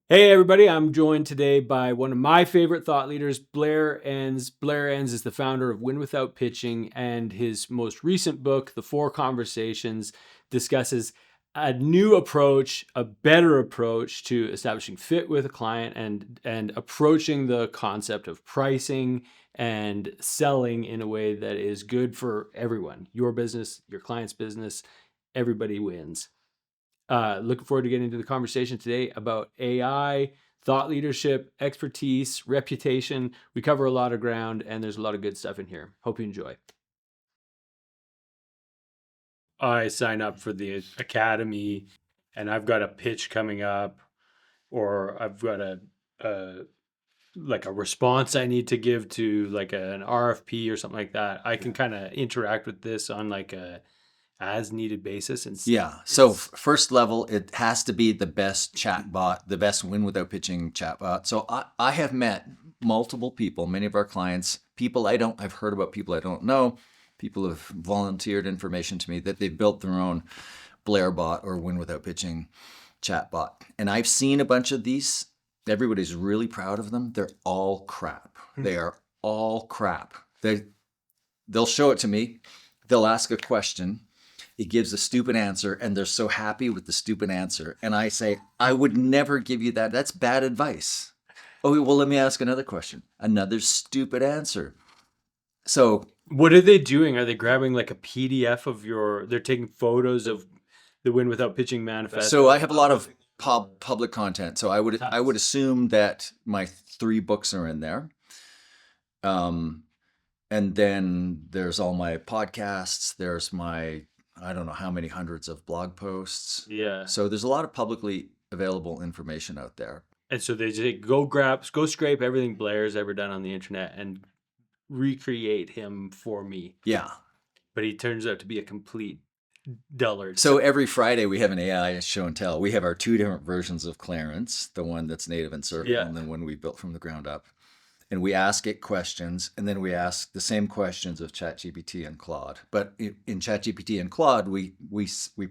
Hey everybody, I'm joined today by one of my favorite thought leaders, Blair Enns. Blair Enns is the founder of Win Without Pitching, and his most recent book, The Four Conversations, discusses a new approach, a better approach to establishing fit with a client and approaching the concept of pricing and selling in a way that is good for everyone. Your business, your client's business, everybody wins. Looking forward to getting into the conversation today about AI, thought leadership, expertise, reputation. We cover a lot of ground, and there's a lot of good stuff in here. Hope you enjoy. I sign up for the academy, and I've got a pitch coming up, or I've got a like a response I need to give to like an RFP or something like that. I can kind of interact with this on like a as needed basis. And Yeah. So first level, it has to be the best chatbot, the best win without pitching chatbot. So I have met multiple people, many of our clients, I've heard about people I don't know. People have volunteered information to me that they've built their own Blair bot or win without pitching chatbot. And I've seen a bunch of these. Everybody's really proud of them. They're all crap. They are all crap. They'll show it to me. They'll ask a question. It gives a stupid answer, and they're so happy with the stupid answer. And I say, I would never give you that. That's bad advice. Oh, well, let me ask another question. Another stupid answer. So, what are they doing? Are they grabbing like a PDF of they're taking photos of the Win Without Pitching manifesto? so I have a lot of public content. So I would assume that my 3 books are in there. And then there's all my podcasts. There's my, I don't know how many hundreds of blog posts. Yeah. So there's a lot of publicly available information out there. And so they just go scrape everything Blair's ever done on the internet and recreate him for me. Yeah. But he turns out to be a complete dullard. So every Friday we have an AI show and tell. We have our 2 different versions of Clarence, the one that's native and Circle, and then one we built from the ground up. And we ask it questions, and then we ask the same questions of ChatGPT and Claude. But in ChatGPT and Claude, we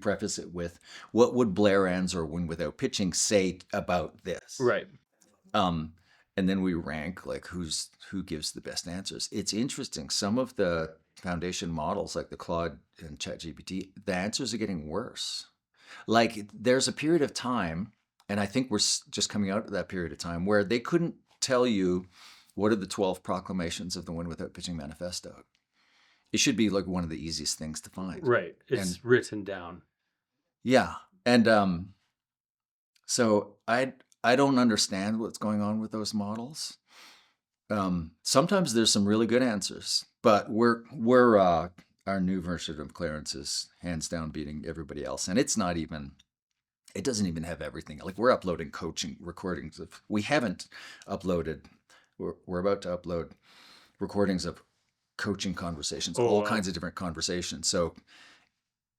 preface it with, what would Blair Enns or Win Without Pitching say about this? Right. And then we rank like who gives the best answers. It's interesting. Some of the foundation models like the Claude and ChatGPT, the answers are getting worse. Like there's a period of time, and I think we're just coming out of that period of time, where they couldn't tell you what are the 12 proclamations of the Win Without Pitching Manifesto. It should be like one of the easiest things to find. Right. It's written down. Yeah. And so I don't understand what's going on with those models. Sometimes there's some really good answers, but our new version of Clarence is hands down beating everybody else. And it doesn't even have everything. Like we're uploading coaching recordings we haven't uploaded. We're about to upload recordings of coaching conversations, all kinds of different conversations. So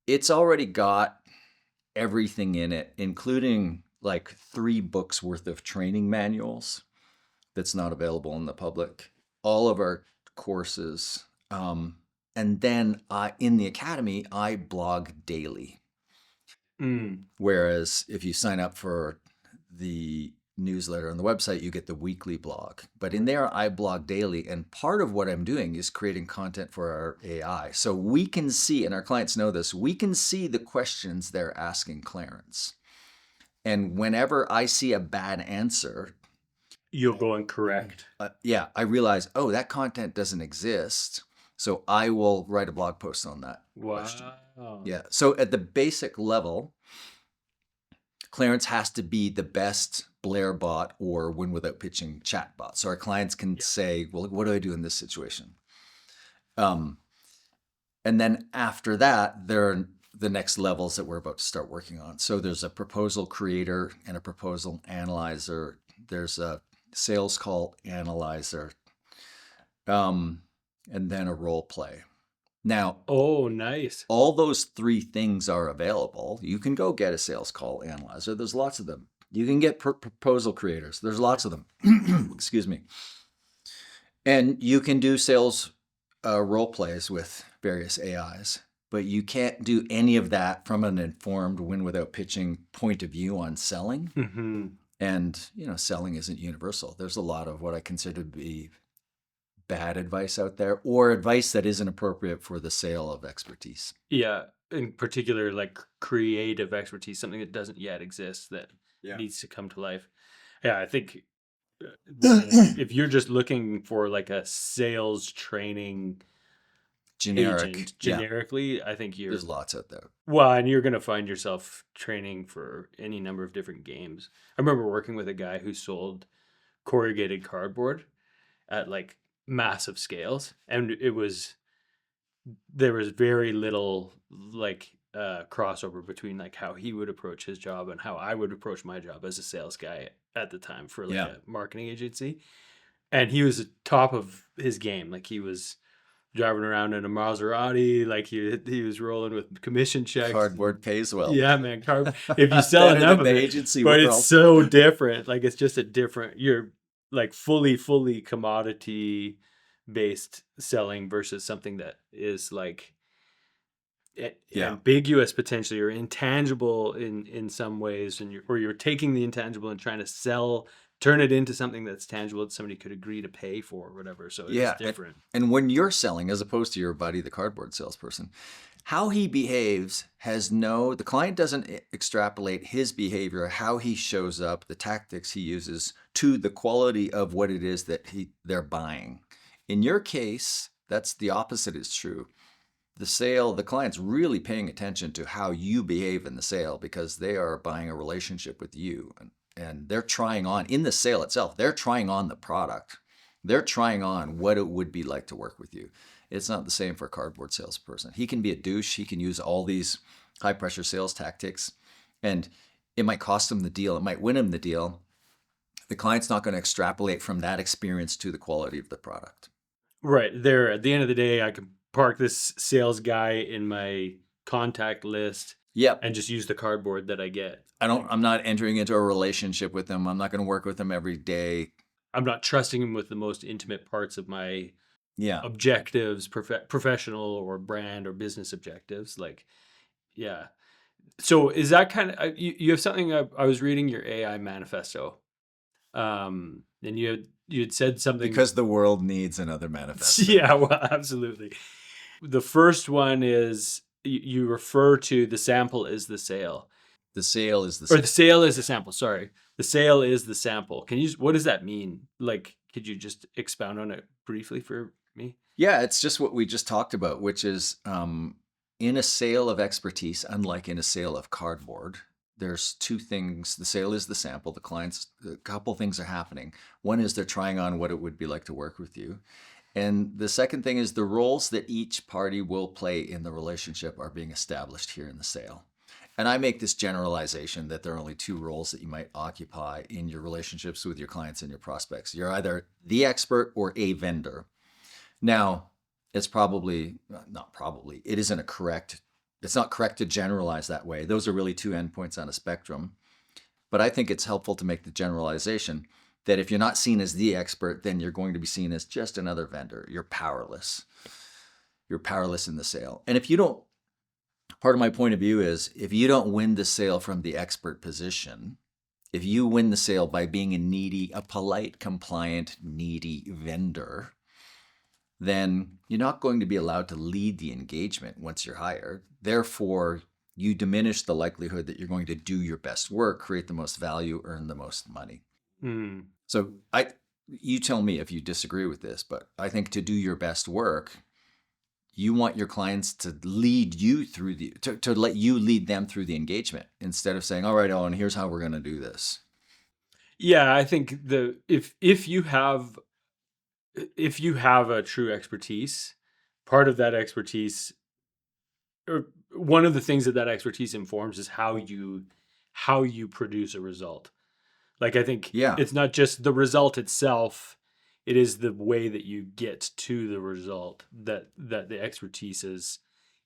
it's already got everything in it, including like 3 books worth of training manuals that's not available in the public, all of our courses. And then in the academy, I blog daily. Whereas if you sign up for the newsletter on the website, you get the weekly blog. But in there, I blog daily. And part of what I'm doing is creating content for our AI. So we can see, and our clients know this, we can see the questions they're asking Clarence. And whenever I see a bad answer, you'll go and correct. I realize, oh, that content doesn't exist. So I will write a blog post on that question. Yeah. So at the basic level, Clarence has to be the best Blair bot or Win Without Pitching chatbot. So our clients can say, well, what do I do in this situation? And then after that, there are the next levels that we're about to start working on. So there's a proposal creator and a proposal analyzer. There's a sales call analyzer, and then a role play. Now, nice. All those 3 things are available. You can go get a sales call analyzer. There's lots of them. You can get proposal creators. There's lots of them. Excuse me. And you can do sales role plays with various AIs, but you can't do any of that from an informed Win Without Pitching point of view on selling. And, selling isn't universal. There's a lot of what I consider to be bad advice out there, or advice that isn't appropriate for the sale of expertise. Yeah, in particular, like creative expertise, something that doesn't yet exist that needs to come to life. Yeah, I think if you're just looking for like a sales training agent generically, I think there's lots out there. Well, and you're going to find yourself training for any number of different games. I remember working with a guy who sold corrugated cardboard at like massive scales, and there was very little like crossover between like how he would approach his job and how I would approach my job as a sales guy at the time for like a marketing agency. And he was top of his game. Like he was driving around in a Maserati, like he was rolling with commission checks. Cardboard pays well. Yeah, man. If you sell enough of it, agency but world. It's so different. Like it's just a different. You're like fully commodity based selling versus something that is like ambiguous potentially or intangible in some ways, and you're taking the intangible and trying to turn it into something that's tangible that somebody could agree to pay for or whatever. So it's different. And when you're selling, as opposed to your buddy, the cardboard salesperson, how he behaves the client doesn't extrapolate his behavior, how he shows up, the tactics he uses to the quality of what it is that they're buying. In your case, that's the opposite is true. The client's really paying attention to how you behave in the sale because they are buying a relationship with you. And they're trying on, in the sale itself, they're trying on the product. They're trying on what it would be like to work with you. It's not the same for a cardboard salesperson. He can be a douche. He can use all these high pressure sales tactics, and it might cost him the deal. It might win him the deal. The client's not going to extrapolate from that experience to the quality of the product. Right. There, at the end of the day, I can park this sales guy in my contact list and just use the cardboard that I get. I'm not entering into a relationship with them. I'm not going to work with them every day. I'm not trusting him with the most intimate parts of my objectives, professional or brand or business objectives. Like, yeah. So is that kind of, you have something, I was reading your AI manifesto. And you had said something. Because the world needs another manifesto. Yeah, well, absolutely. The first one is you refer to the sample is the sale. The sale is the sample. Or the sale is the sample, sorry. The sale is the sample. What does that mean? Like, could you just expound on it briefly for me? Yeah, it's just what we just talked about, which is in a sale of expertise, unlike in a sale of cardboard, there's two things. The sale is the sample. A couple things are happening. One is they're trying on what it would be like to work with you. And the second thing is the roles that each party will play in the relationship are being established here in the sale. And I make this generalization that there are only two roles that you might occupy in your relationships with your clients and your prospects. You're either the expert or a vendor. Now, it's not correct to generalize that way. Those are really two endpoints on a spectrum. But I think it's helpful to make the generalization that if you're not seen as the expert, then you're going to be seen as just another vendor. You're powerless. You're powerless in the sale. And part of my point of view is if you don't win the sale from the expert position, if you win the sale by being a polite, compliant, needy vendor, then you're not going to be allowed to lead the engagement once you're hired. Therefore, you diminish the likelihood that you're going to do your best work, create the most value, earn the most money. So you tell me if you disagree with this, but I think to do your best work, you want your clients to lead you through to let you lead them through the engagement instead of saying, all right, Owen, here's how we're going to do this. Yeah, I think if you have a true expertise, part of that expertise, or one of the things that expertise informs is how you produce a result. Like, I think it's not just the result itself, it is the way that you get to the result that the expertise is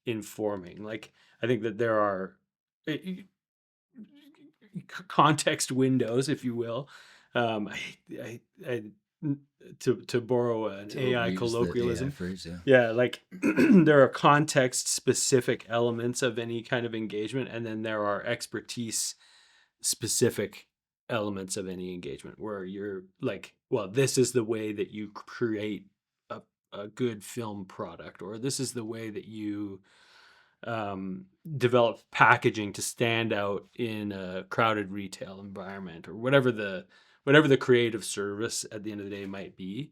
informing. Like, I think that there are context windows, if you will. To borrow an AI colloquialism. AI phrase, like there are context specific elements of any kind of engagement, and then there are expertise specific elements of any engagement where you're like, well, this is the way that you create a good film product, or this is the way that you develop packaging to stand out in a crowded retail environment, or whatever the creative service at the end of the day might be.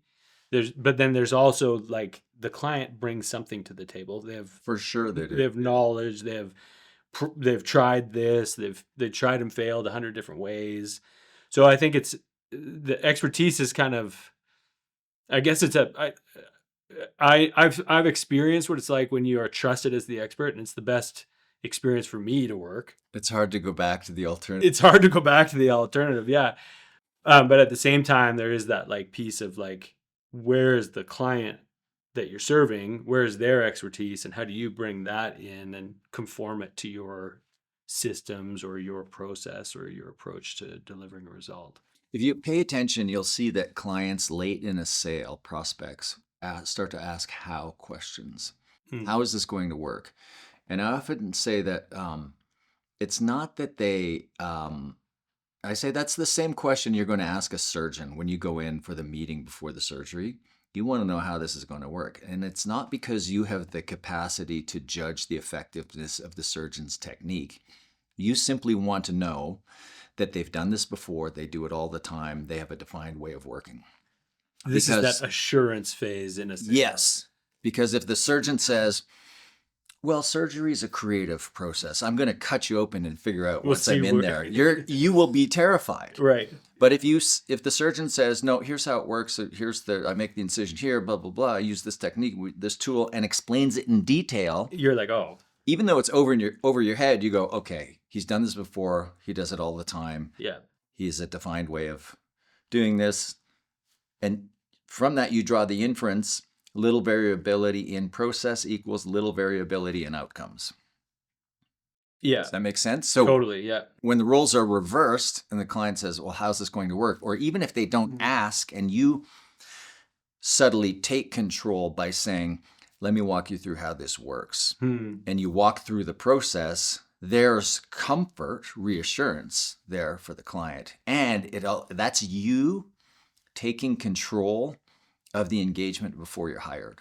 But then there's also like the client brings something to the table. For sure they They do. have knowledge. They've tried this. They've tried and failed 100 different ways. So I think it's the expertise is kind of, I guess it's I've experienced what it's like when you are trusted as the expert, and it's the best experience for me to work. It's hard to go back to the alternative. It's hard to go back to the alternative, yeah. But at the same time, there is that like piece of like, where is the client that you're serving? Where is their expertise, and how do you bring that in and conform it to your systems or your process or your approach to delivering a result? If you pay attention, you'll see that clients late in a sale, prospects, start to ask how questions. How is this going to work? And I often say that it's not that I say that's the same question you're going to ask a surgeon when you go in for the meeting before the surgery. You want to know how this is going to work. And it's not because you have the capacity to judge the effectiveness of the surgeon's technique. You simply want to know that they've done this before, they do it all the time, they have a defined way of working. This is that assurance phase in a sense. Yes, because if the surgeon says, well, surgery is a creative process, I'm going to cut you open and figure out once I'm in there, you will be terrified. Right. But if the surgeon says, no, here's how it works, I make the incision here, blah, blah, blah, I use this technique, this tool, and explains it in detail, you're like, oh. Even though it's over your head, you go, okay, he's done this before, he does it all the time. Yeah. He has a defined way of doing this. And from that, you draw the inference, little variability in process equals little variability in outcomes. Yeah. Does that make sense? So totally, yeah. When the roles are reversed and the client says, well, how's this going to work? Or even if they don't ask and you subtly take control by saying, let me walk you through how this works. And you walk through the process, there's comfort, reassurance there for the client. And that's you taking control of the engagement before you're hired.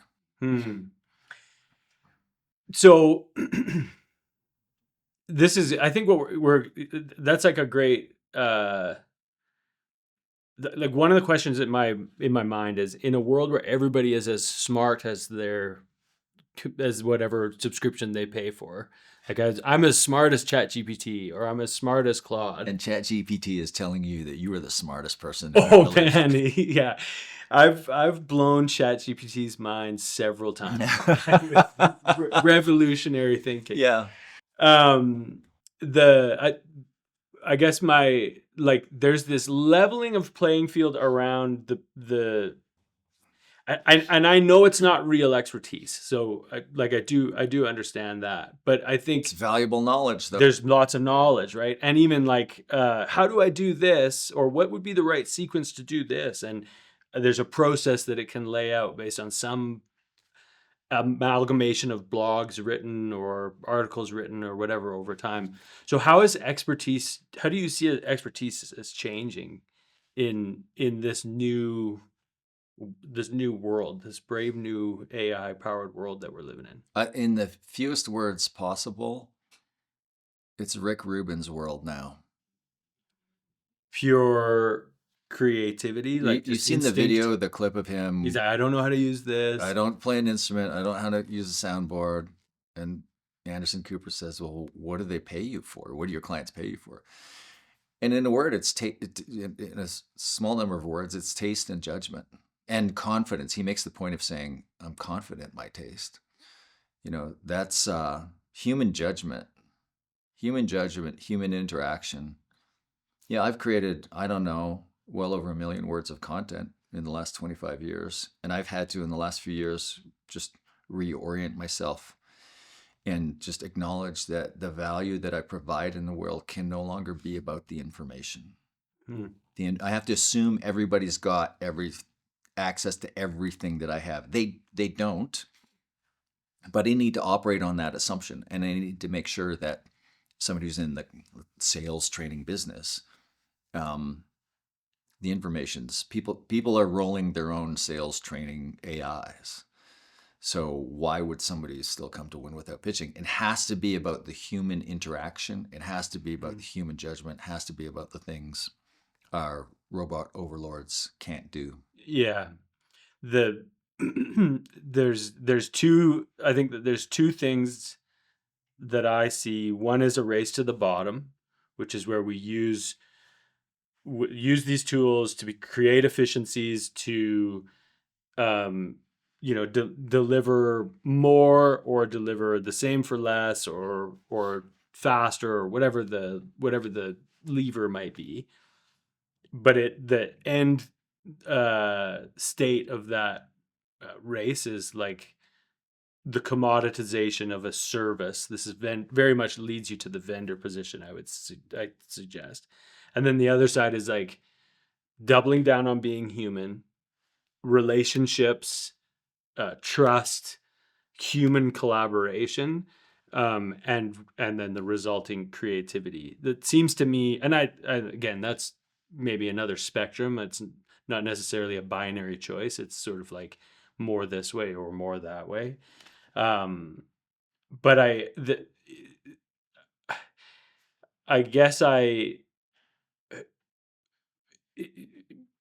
So this is, I think that's like a great, like one of the questions in my mind is, in a world where everybody is as smart as whatever subscription they pay for, like I'm as smart as ChatGPT, or I'm as smart as Claude, and ChatGPT is telling you that you are the smartest person. Oh man, yeah, I've blown ChatGPT's mind several times. Revolutionary thinking. Yeah. I guess there's this leveling of playing field around and I know it's not real expertise. So I do understand that, but I think it's valuable knowledge though. There's lots of knowledge, right? And even like, how do I do this? Or what would be the right sequence to do this? And there's a process that it can lay out based on some amalgamation of blogs written or articles written or whatever over time. So how do you see expertise as changing in this new world, this brave new AI powered world that we're living in? In the fewest words possible, it's Rick Rubin's world now. Pure creativity. Like you've seen the video, the clip of him. He's like, I don't know how to use this. I don't play an instrument. I don't know how to use a soundboard. And Anderson Cooper says, well, what do they pay you for? What do your clients pay you for? And in a word, in a small number of words, it's taste and judgment and confidence. He makes the point of saying, I'm confident in my taste. That's human judgment, human interaction. Yeah, I've created, I don't know, well over 1 million words of content in the last 25 years. And I've had to, in the last few years, just reorient myself and just acknowledge that the value that I provide in the world can no longer be about the information. I have to assume everybody's got access to everything that I have. They don't, but I need to operate on that assumption. And I need to make sure that somebody who's in the sales training business the information's people are rolling their own sales training AIs. So why would somebody still come to Win Without Pitching? It has to be about the human interaction. It has to be about the human judgment. It has to be about the things our robot overlords can't do. Yeah. The there's two, I think that there's two things that I see. One is a race to the bottom, which is where we use these tools to create efficiencies to deliver more or deliver the same for less or faster or whatever the lever might be. But the end state of that race is like the commoditization of a service. This is very much leads you to the vendor position, I suggest. And then the other side is like doubling down on being human, relationships, trust, human collaboration, and then the resulting creativity. That seems to me, and I again, that's maybe another spectrum. It's not necessarily a binary choice. It's sort of like more this way or more that way. But I guess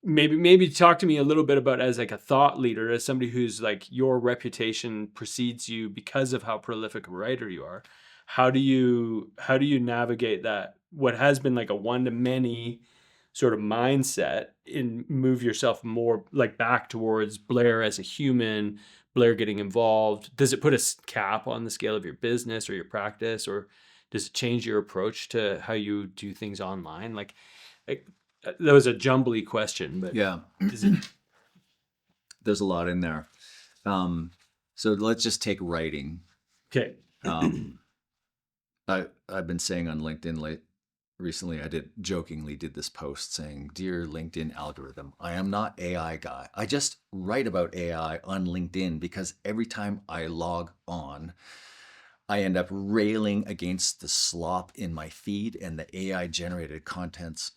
maybe talk to me a little bit about, as like a thought leader, as somebody who's like, your reputation precedes you because of how prolific a writer you are. How do you navigate that, what has been like a one to many sort of mindset, and move yourself more like back towards Blair as a human, Blair getting involved? Does it put a cap on the scale of your business or your practice, or does it change your approach to how you do things online? Like that was a jumbly question, but Yeah. is it? There's a lot in there. So let's just take writing. Okay. I've been saying on LinkedIn recently, I jokingly did this post saying, "Dear LinkedIn algorithm, I am not AI guy. I just write about AI on LinkedIn because every time I log on, I end up railing against the slop in my feed and the AI generated comments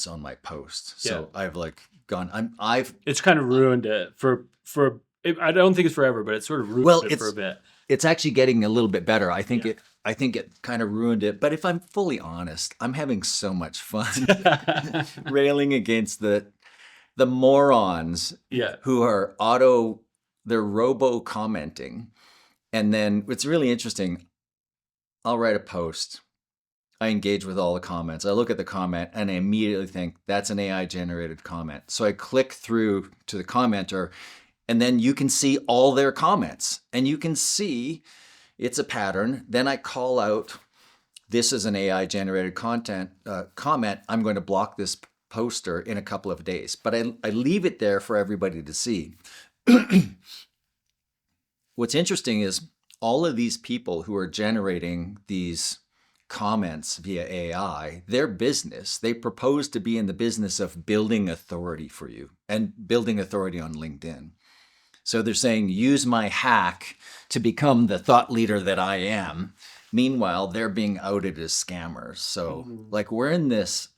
on my posts." So Yeah. I've like gone, It's kind of ruined it I don't think it's forever, but it's sort of ruined well, it for a bit. it's actually getting a little bit better. I think Yeah. it kind of ruined it. But if I'm fully honest, I'm having so much fun railing against the morons Yeah. who are they're robo commenting. And then it's really interesting. I'll write a post. I engage with all the comments. I look at the comment and I immediately think that's an AI generated comment. So I click through to the commenter, and then you can see all their comments and you can see it's a pattern. Then I call out, this is an AI generated comment. I'm going to block this poster in a couple of days, but I leave it there for everybody to see. What's interesting is all of these people who are generating these comments via AI, their business, they propose to be in the business of building authority for you and building authority on LinkedIn. So they're saying, use my hack to become the thought leader that I am. Meanwhile, they're being outed as scammers. So like we're in this,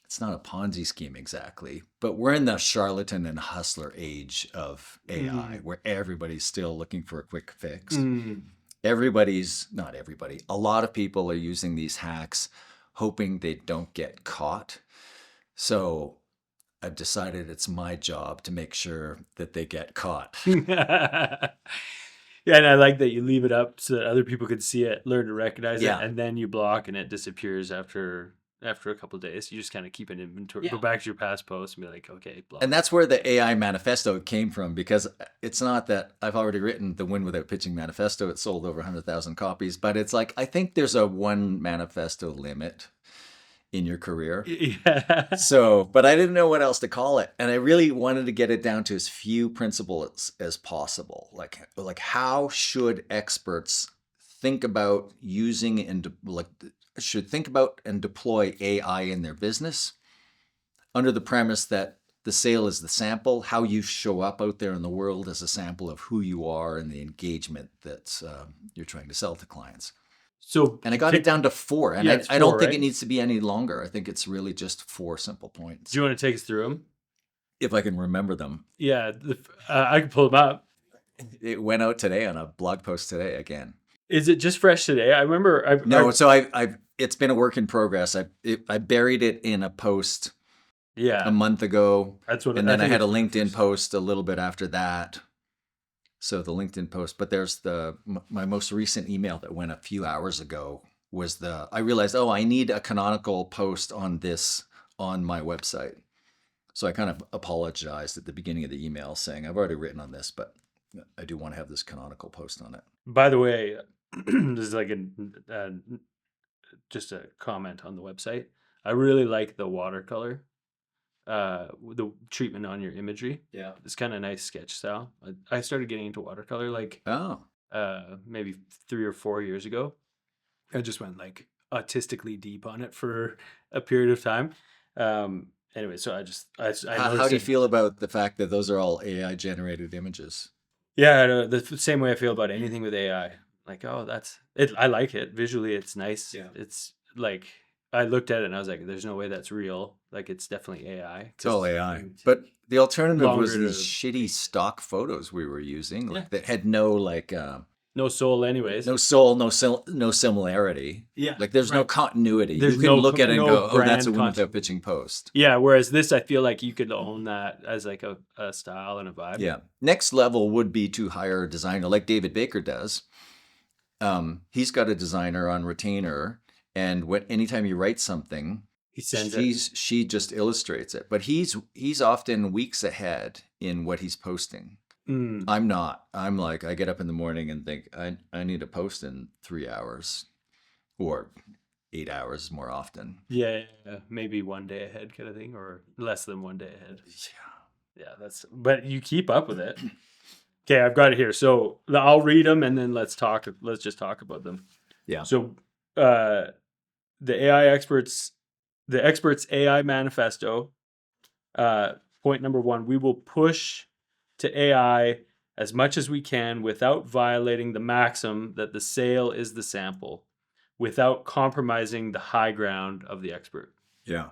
it's not a Ponzi scheme exactly, but we're in the charlatan and hustler age of AI, where everybody's still looking for a quick fix. Not everybody, a lot of people are using these hacks hoping they don't get caught. So I've decided it's my job to make sure that they get caught. Yeah, and I like that you leave it up so that other people could see it, learn to recognize it, Yeah. and then you block and it disappears after a couple of days. You just kind of keep an inventory, go back to your past posts and be like, okay, block. And that's where the AI Manifesto came from, because it's not that I've already written the Win Without Pitching Manifesto. It sold over 100,000 copies, but it's like, I think there's a one manifesto limit in your career. Yeah. So, but I didn't know what else to call it. And I really wanted to get it down to as few principles as possible. Like how should experts think about using and think about and deploy AI in their business, under the premise that the sale is the sample, how you show up out there in the world as a sample of who you are and the engagement that you're trying to sell to clients. So And I got it down to 4. And it's I don't 4, think it right? needs to be any longer. I think it's really just 4 simple Do points. you want to take us through them? If I can remember them. Yeah, I can pull them up. It went out today on a blog post today again. Is it just fresh today? I remember. No, so I've it's been a work in progress. I buried it in a post a month ago. That's what. And then I had a it's LinkedIn first. post a little bit after that. So the LinkedIn post, but there's my most recent email that went a few hours ago was I realized, I need a canonical post on this on my website. So I kind of apologized at the beginning of the email saying, I've already written on this, but I do want to have this canonical post on it. By the way, this is like just a comment on the website. I really like the watercolor, the treatment on your imagery. Yeah. It's kind of nice sketch style. I started getting into watercolor like maybe 3 or 4 years ago. I just went like autistically deep on it for a period of time. Anyway, so I how do you feel about the fact that those are all AI generated images? Yeah, the same way I feel about anything with AI. Like, oh, that's it. I like it visually. It's nice. Yeah. It's like I looked at it and I was like, "There's no way that's real. Like, it's definitely AI." It's all AI. But the alternative was these shitty stock photos we were using, that had no no soul, anyways. No soul, no similarity. Yeah, like there's no continuity. There's you can look at it and go, "Oh, that's a brand Win Without Pitching post." Yeah, whereas this, I feel like you could own that as like a style and a vibe. Yeah. Next level would be to hire a designer like David Baker does. He's got a designer on retainer, and anytime you write something, he sends it. She just illustrates it. But he's often weeks ahead in what he's posting. I'm not. I'm like, I get up in the morning and think, I need a post in 3 hours or 8 hours more often. Yeah, maybe one day ahead kind of thing, or less than one day ahead. Yeah, but you keep up with it. Okay, I've got it here. So I'll read them and then let's just talk about them. Yeah. So the experts AI manifesto, point number 1, we will push to AI as much as we can without violating the maxim that the sale is the sample, without compromising the high ground of the expert. Yeah.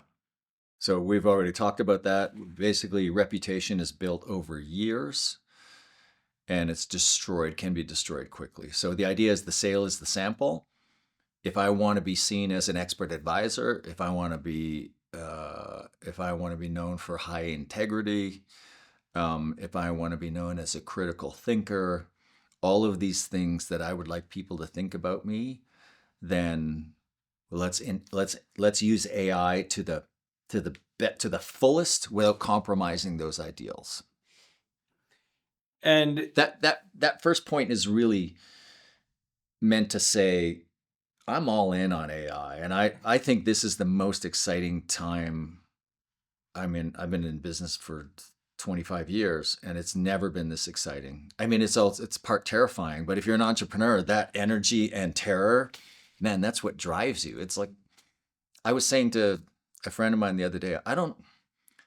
So we've already talked about that. Basically, reputation is built over years and it's can be destroyed quickly. So the idea is the sale is the sample. If I want to be seen as an expert advisor, if I want to be known for high integrity, if I want to be known as a critical thinker, all of these things that I would like people to think about me, then let's use AI to the fullest without compromising those ideals. And that first point is really meant to say, I'm all in on AI, and I think this is the most exciting time. I've been in business for 25 years, and it's never been this exciting. I mean, it's part terrifying, but if you're an entrepreneur, that energy and terror, man, that's what drives you. It's like I was saying to a friend of mine the other day,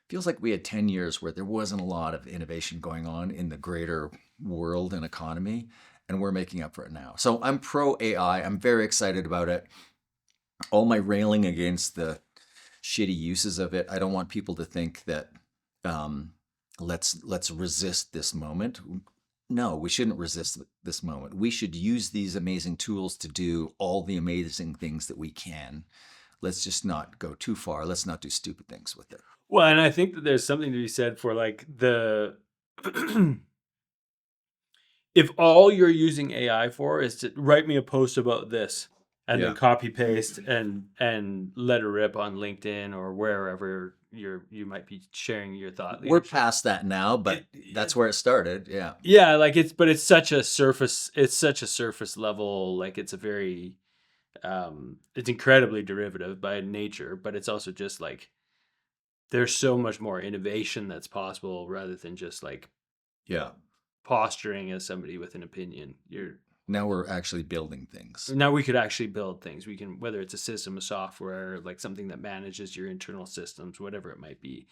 feels like we had 10 years where there wasn't a lot of innovation going on in the greater world and economy, and we're making up for it now. So I'm pro AI. I'm very excited about it. All my railing against the shitty uses of it, I don't want people to think that let's resist this moment. No, we shouldn't resist this moment. We should use these amazing tools to do all the amazing things that we can. Let's just not go too far. Let's not do stupid things with it. Well, and I think that there's something to be said for like if all you're using AI for is to write me a post about this and then copy paste and let it rip on LinkedIn or wherever you might be sharing your thought. We're past that now, but that's where it started. Yeah. Yeah, like it's such a surface level, like it's a very it's incredibly derivative by nature, but it's also just like there's so much more innovation that's possible rather than just like posturing as somebody with an opinion. Now we're actually building things. Now we could actually build things. We can, whether it's a system of software, like something that manages your internal systems, whatever it might be.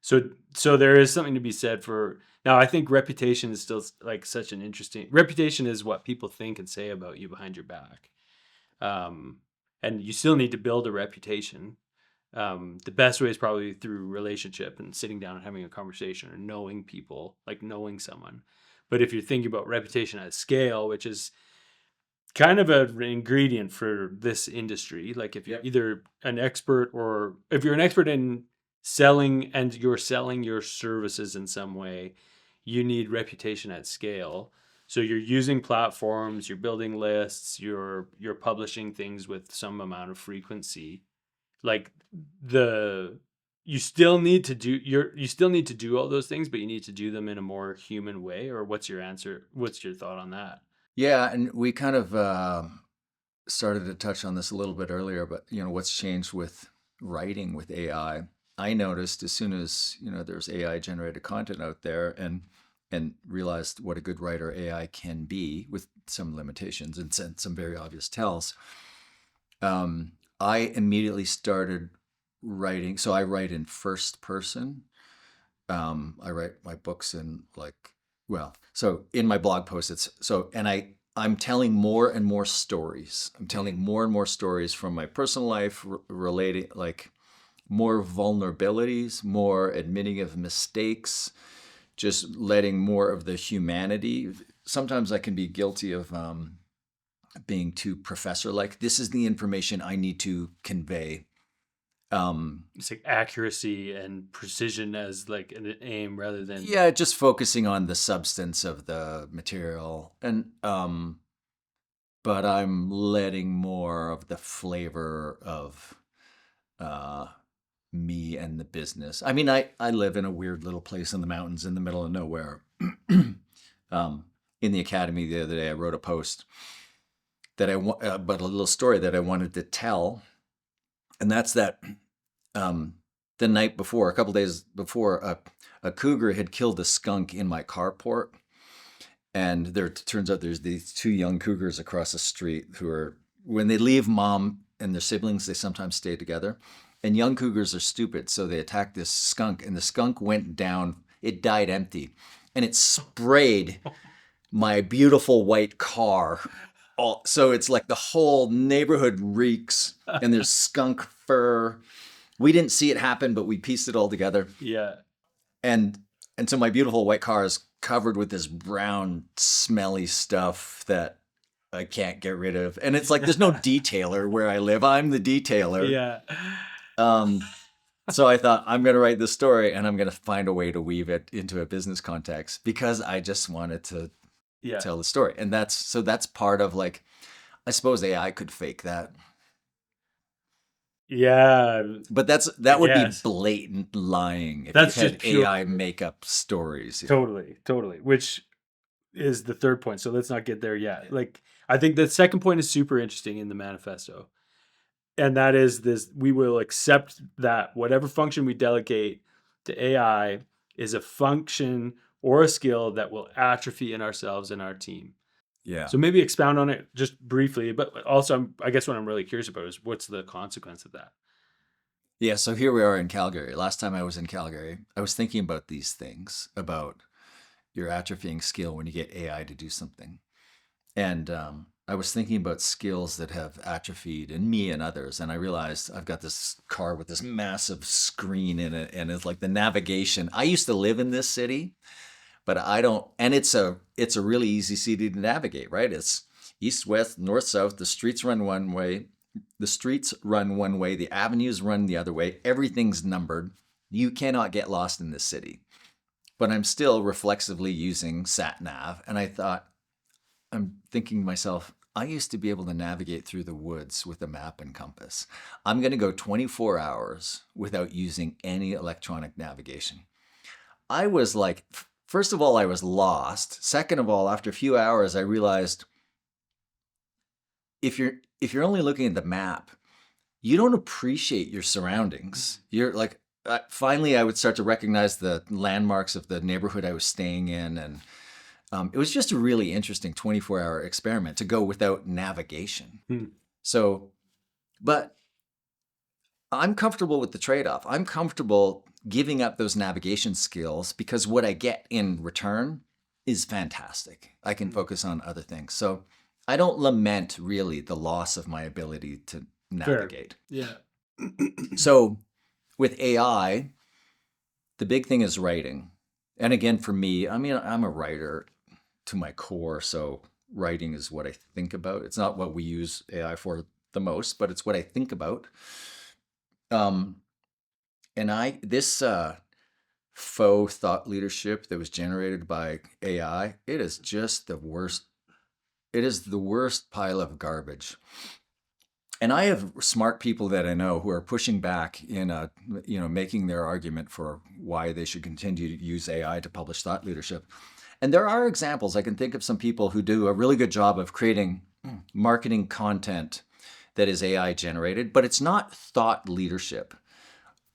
So there is something to be said for now. I think reputation is still like such an interesting reputation is what people think and say about you behind your back. Um, and you still need to build a reputation. The best way is probably through relationship and sitting down and having a conversation or knowing people, like knowing someone. But if you're thinking about reputation at scale, which is kind of an ingredient for this industry, like if you're either an expert or if you're an expert in selling and you're selling your services in some way, you need reputation at scale. So you're using platforms, you're building lists, you're publishing things with some amount of frequency. Like the you still need to do you still need to do all those things, but you need to do them in a more human way. Or what's your answer? What's your thought on that? Yeah, and we kind of started to touch on this a little bit earlier, but what's changed with writing with AI? I noticed as soon as there's AI generated content out there, and realized what a good writer AI can be with some limitations and some very obvious tells. I immediately started writing. So I write in first person. I write my books in so in my blog posts, I'm telling more and more stories. I'm telling more and more stories from my personal life, relating like more vulnerabilities, more admitting of mistakes, just letting more of the humanity. Sometimes I can be guilty of being too professor-like. This is the information I need to convey. It's like accuracy and precision as like an aim rather than Just focusing on the substance of the material, and but I'm letting more of the flavor of me and the business. I mean, I live in a weird little place in the mountains in the middle of nowhere. In the academy the other day, I wrote a post that but a little story that I wanted to tell, and that's that. The night before, a couple days before, a cougar had killed a skunk in my carport. And turns out there's these two young cougars across the street who are, when they leave mom and their siblings, they sometimes stay together. And young cougars are stupid, so they attacked this skunk, and the skunk went down. It died empty, and it sprayed my beautiful white car. So it's like the whole neighborhood reeks, and there's skunk fur. We didn't see it happen, but we pieced it all together. Yeah. And so my beautiful white car is covered with this brown, smelly stuff that I can't get rid of. And it's like there's no detailer where I live. I'm the detailer. Yeah. So I thought, I'm going to write this story, and I'm going to find a way to weave it into a business context, because I just wanted to tell the story. And that's part of, like, I suppose AI could fake that. Yeah. But that would be blatant lying if That's you had just pure AI make up stories. Totally. Which is the third point. So let's not get there yet. Like, I think the second point is super interesting in the manifesto. And that is this: we will accept that whatever function we delegate to AI is a function or a skill that will atrophy in ourselves and our team. Yeah. So maybe expound on it just briefly, but also I guess what I'm really curious about is what's the consequence of that? Yeah, so here we are in Calgary. Last time I was in Calgary, I was thinking about these things, about your atrophying skill when you get AI to do something. And I was thinking about skills that have atrophied in me and others. And I realized I've got this car with this massive screen in it, and it's like the navigation. I used to live in this city, but I don't, and it's a really easy city to navigate, right? It's east, west, north, south. The streets run one way. The avenues run the other way. Everything's numbered. You cannot get lost in this city. But I'm still reflexively using sat nav. And I'm thinking to myself, I used to be able to navigate through the woods with a map and compass. I'm going to go 24 hours without using any electronic navigation. I was like, first of all, I was lost. Second of all, after a few hours, I realized if you're only looking at the map, you don't appreciate your surroundings. You're like, finally, I would start to recognize the landmarks of the neighborhood I was staying in. And it was just a really interesting 24-hour experiment to go without navigation. So, but I'm comfortable with the trade-off. I'm comfortable giving up those navigation skills because what I get in return is fantastic. I can focus on other things. So I don't lament really the loss of my ability to navigate. Fair. Yeah. So with AI, the big thing is writing. And again, for me, I mean, I'm a writer to my core. So writing is what I think about. It's not what we use AI for the most, but it's what I think about. And this faux thought leadership that was generated by AI, it is just the worst. It is the worst pile of garbage. And I have smart people that I know who are pushing back in making their argument for why they should continue to use AI to publish thought leadership. And there are examples. I can think of some people who do a really good job of creating marketing content that is AI generated, but it's not thought leadership.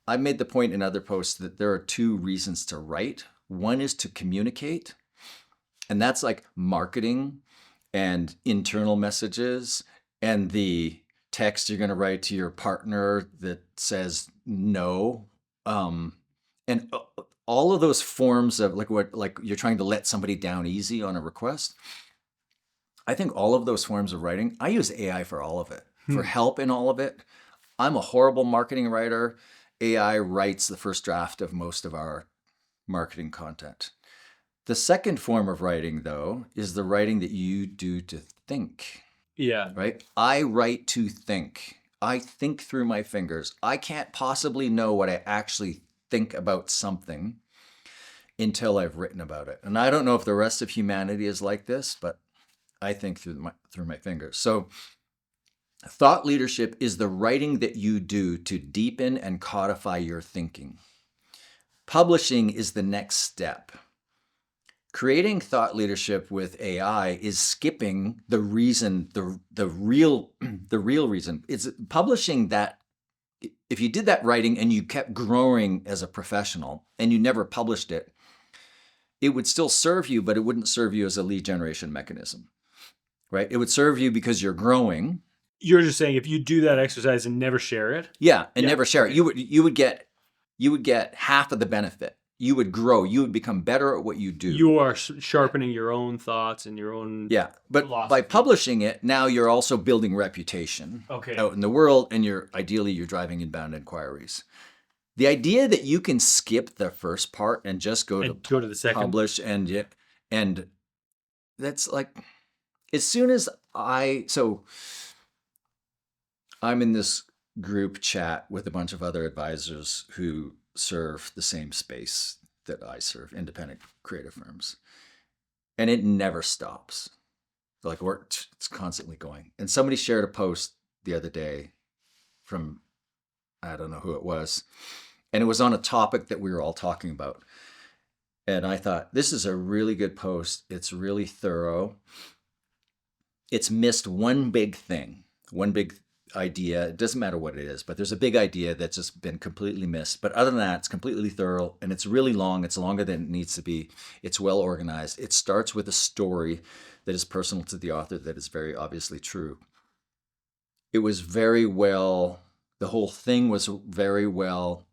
I made the point in other posts that there are two reasons to write. One is to communicate, and that's like marketing and internal messages and the text you're going to write to your partner that says no. And all of those forms of like you're trying to let somebody down easy on a request. I think all of those forms of writing, I use AI for all of it, for help in all of it. I'm a horrible marketing writer. AI writes the first draft of most of our marketing content. The second form of writing, though, is the writing that you do to think. Yeah. Right? I write to think. I think through my fingers. I can't possibly know what I actually think about something until I've written about it. And I don't know if the rest of humanity is like this, but I think through my fingers. So thought leadership is the writing that you do to deepen and codify your thinking. Publishing is the next step. Creating thought leadership with AI is skipping the reason, the real reason. It's publishing that. If you did that writing and you kept growing as a professional and you never published it, it would still serve you, but it wouldn't serve you as a lead generation mechanism, right? It would serve you because you're growing. You're just saying if you do that exercise and never share it. Yeah, and never share it, you would get half of the benefit. You would grow. You would become better at what you do. You are sharpening your own thoughts and your own but philosophy. By publishing it, now you're also building reputation out in the world, and ideally you're driving inbound inquiries. The idea that you can skip the first part and just go to the second, publish, and that's like, as soon as I'm in this group chat with a bunch of other advisors who serve the same space that I serve, independent creative firms. And it never stops. Like it's constantly going. And somebody shared a post the other day from, I don't know who it was, and it was on a topic that we were all talking about. And I thought, this is a really good post. It's really thorough. It's missed one big thing, one big idea. It doesn't matter what it is, but there's a big idea that's just been completely missed. But other than that, it's completely thorough, and it's really long. It's longer than it needs to be. It's well organized. It starts with a story that is personal to the author, that is very obviously true. It was very well, the whole thing was very well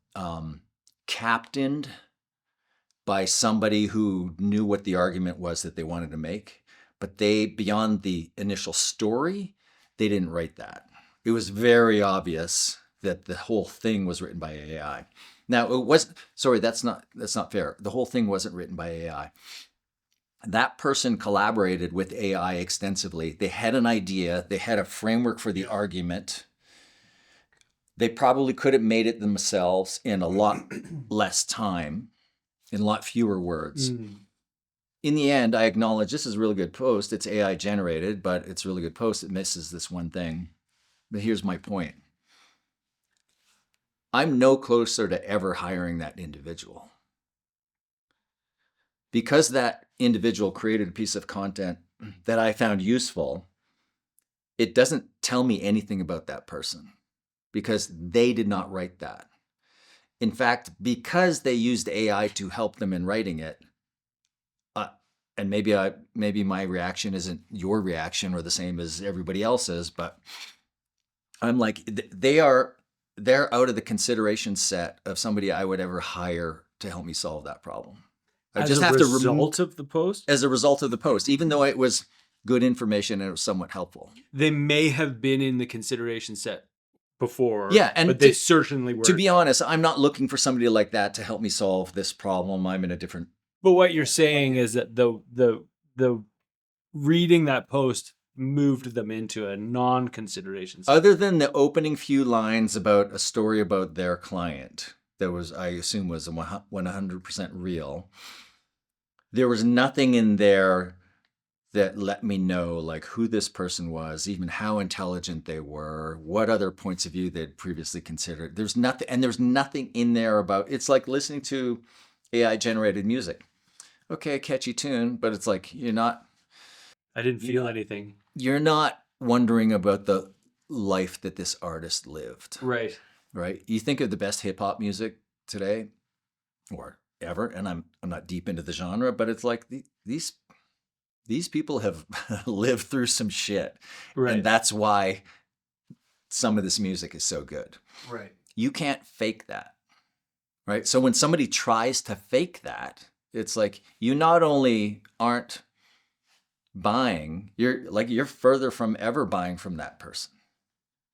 captained by somebody who knew what the argument was that they wanted to make. But beyond the initial story, they didn't write that. It was very obvious that the whole thing was written by AI. Now, that's not fair. The whole thing wasn't written by AI. That person collaborated with AI extensively. They had an idea. They had a framework for the argument. They probably could have made it themselves in a lot less time, in a lot fewer words. In the end, I acknowledge this is a really good post. It's AI generated, but it's a really good post. It misses this one thing. But here's my point. I'm no closer to ever hiring that individual. Because that individual created a piece of content that I found useful, it doesn't tell me anything about that person because they did not write that. In fact, because they used AI to help them in writing it, and maybe my reaction isn't your reaction or the same as everybody else's, but I'm like, they are they're out of the consideration set of somebody I would ever hire to help me solve that problem. I As just a have to remove result of the post, as a result of the post, even though it was good information and it was somewhat helpful. they may have been in the consideration set before, Yeah, and but they certainly to were. be honest, I'm not looking for somebody like that to help me solve this problem. I'm in a different. But what you're saying is that the reading that post moved them into a non-consideration set. Other than the opening few lines about a story about their client that was, I assume, was 100% real, there was nothing in there that let me know like who this person was, even how intelligent they were, what other points of view they'd previously considered. There's nothing, and there's nothing in there about, it's like listening to AI generated music. Okay, catchy tune, but it's like I didn't feel anything. you're not wondering about the life that this artist lived. Right. Right? You think of the best hip hop music today or ever, and I'm not deep into the genre, but it's like these people have lived through some shit. Right. And that's why some of this music is so good. Right. You can't fake that. Right? So when somebody tries to fake that, it's like you not only aren't buying, you're further from ever buying from that person.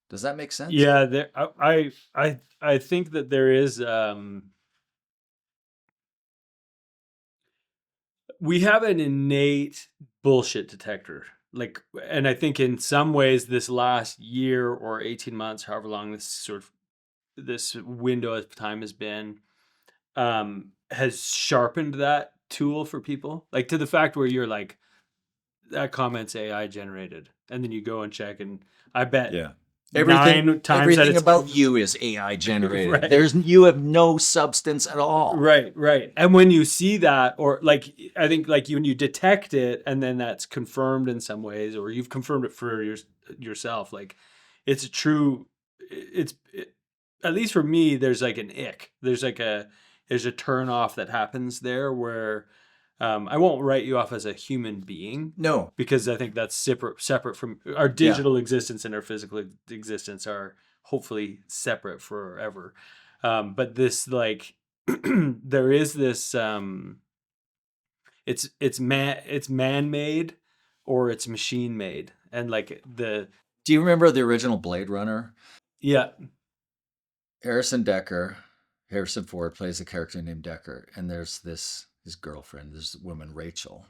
Does that make sense? Yeah, I think that there is we have an innate bullshit detector. Like, and I think in some ways this last year or 18 months, however long this window of time has been, has sharpened that tool for people. Like to the fact where you're like, that comment's AI generated. And then you go and check, and I bet everything about you is AI generated. Right. You have no substance at all. Right. And when you see that, or like, I think like when you detect it and then that's confirmed in some ways, or you've confirmed it for yourself, like it's at least for me, there's like an ick. There's a turn off that happens there where I won't write you off as a human being. No. Because I think that's separate from our digital existence and our physical existence are hopefully separate forever. But this like there is this it's man-made or it's machine-made. And like do you remember the original Blade Runner? Yeah. Harrison Ford plays a character named Decker, and there's his girlfriend, this woman, Rachel.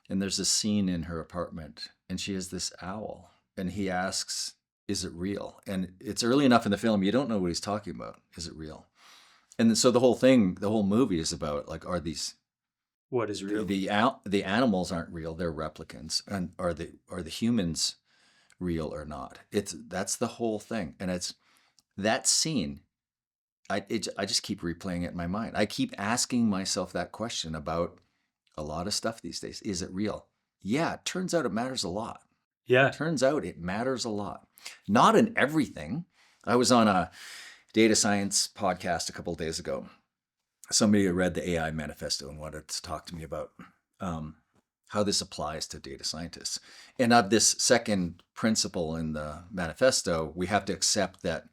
And there's a scene in her apartment, and she has this owl, and he asks, is it real? And it's early enough in the film, you don't know what he's talking about. Is it real? And so the whole movie is about like, what is real? The animals aren't real, they're replicants. And are the humans real or not? That's the whole thing. And it's that scene, I just keep replaying it in my mind. I keep asking myself that question about a lot of stuff these days. Is it real? Yeah, it turns out it matters a lot. Yeah. It turns out it matters a lot. Not in everything. I was on a data science podcast a couple of days ago. Somebody had read the AI Manifesto and wanted to talk to me about how this applies to data scientists. And of this second principle in the manifesto, we have to accept that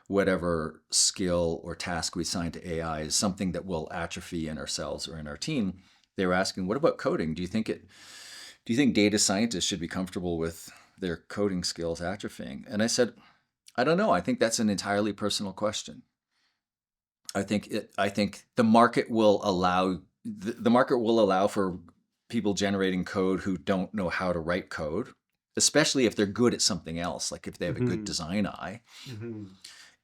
whatever skill or task we assign to AI is something that will atrophy in ourselves or in our team. They were asking, what about coding? Do you think data scientists should be comfortable with their coding skills atrophying? And I said, I don't know. I think that's an entirely personal question. I think the market will allow for people generating code who don't know how to write code, especially if they're good at something else, like if they have a good design eye. Mm-hmm.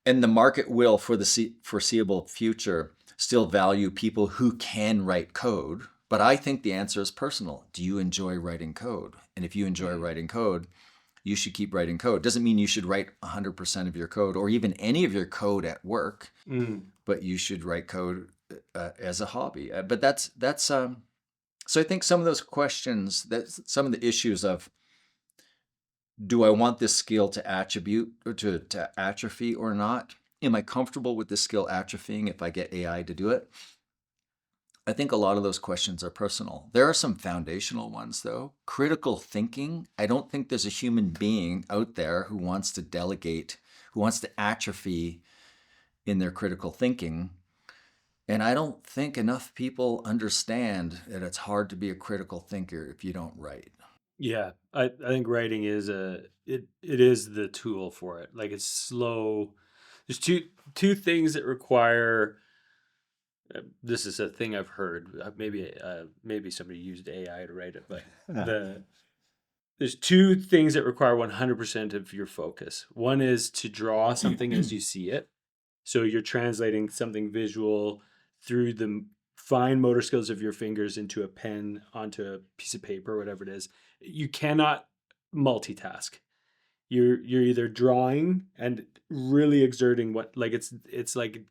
And the market will, for the foreseeable future, still value people who can write code. But I think the answer is personal. Do you enjoy writing code? And if you enjoy writing code, you should keep writing code. Doesn't mean you should write 100% of your code or even any of your code at work, but you should write code as a hobby. But that's so I think some of those questions, some of the issues of, do I want this skill to atrophy or not? Am I comfortable with this skill atrophying if I get AI to do it? I think a lot of those questions are personal. There are some foundational ones, though. Critical thinking. I don't think there's a human being out there who wants to delegate, who wants to atrophy in their critical thinking. And I don't think enough people understand that it's hard to be a critical thinker if you don't write. Yeah, I think writing is it is the tool for it. Like it's slow. There's two things that require. This is a thing I've heard. Maybe somebody used AI to write it, but there's two things that require 100% of your focus. One is to draw something as you see it. So you're translating something visual through the fine motor skills of your fingers into a pen, onto a piece of paper, whatever it is. You cannot multitask. You're either drawing and really exerting what, like it's like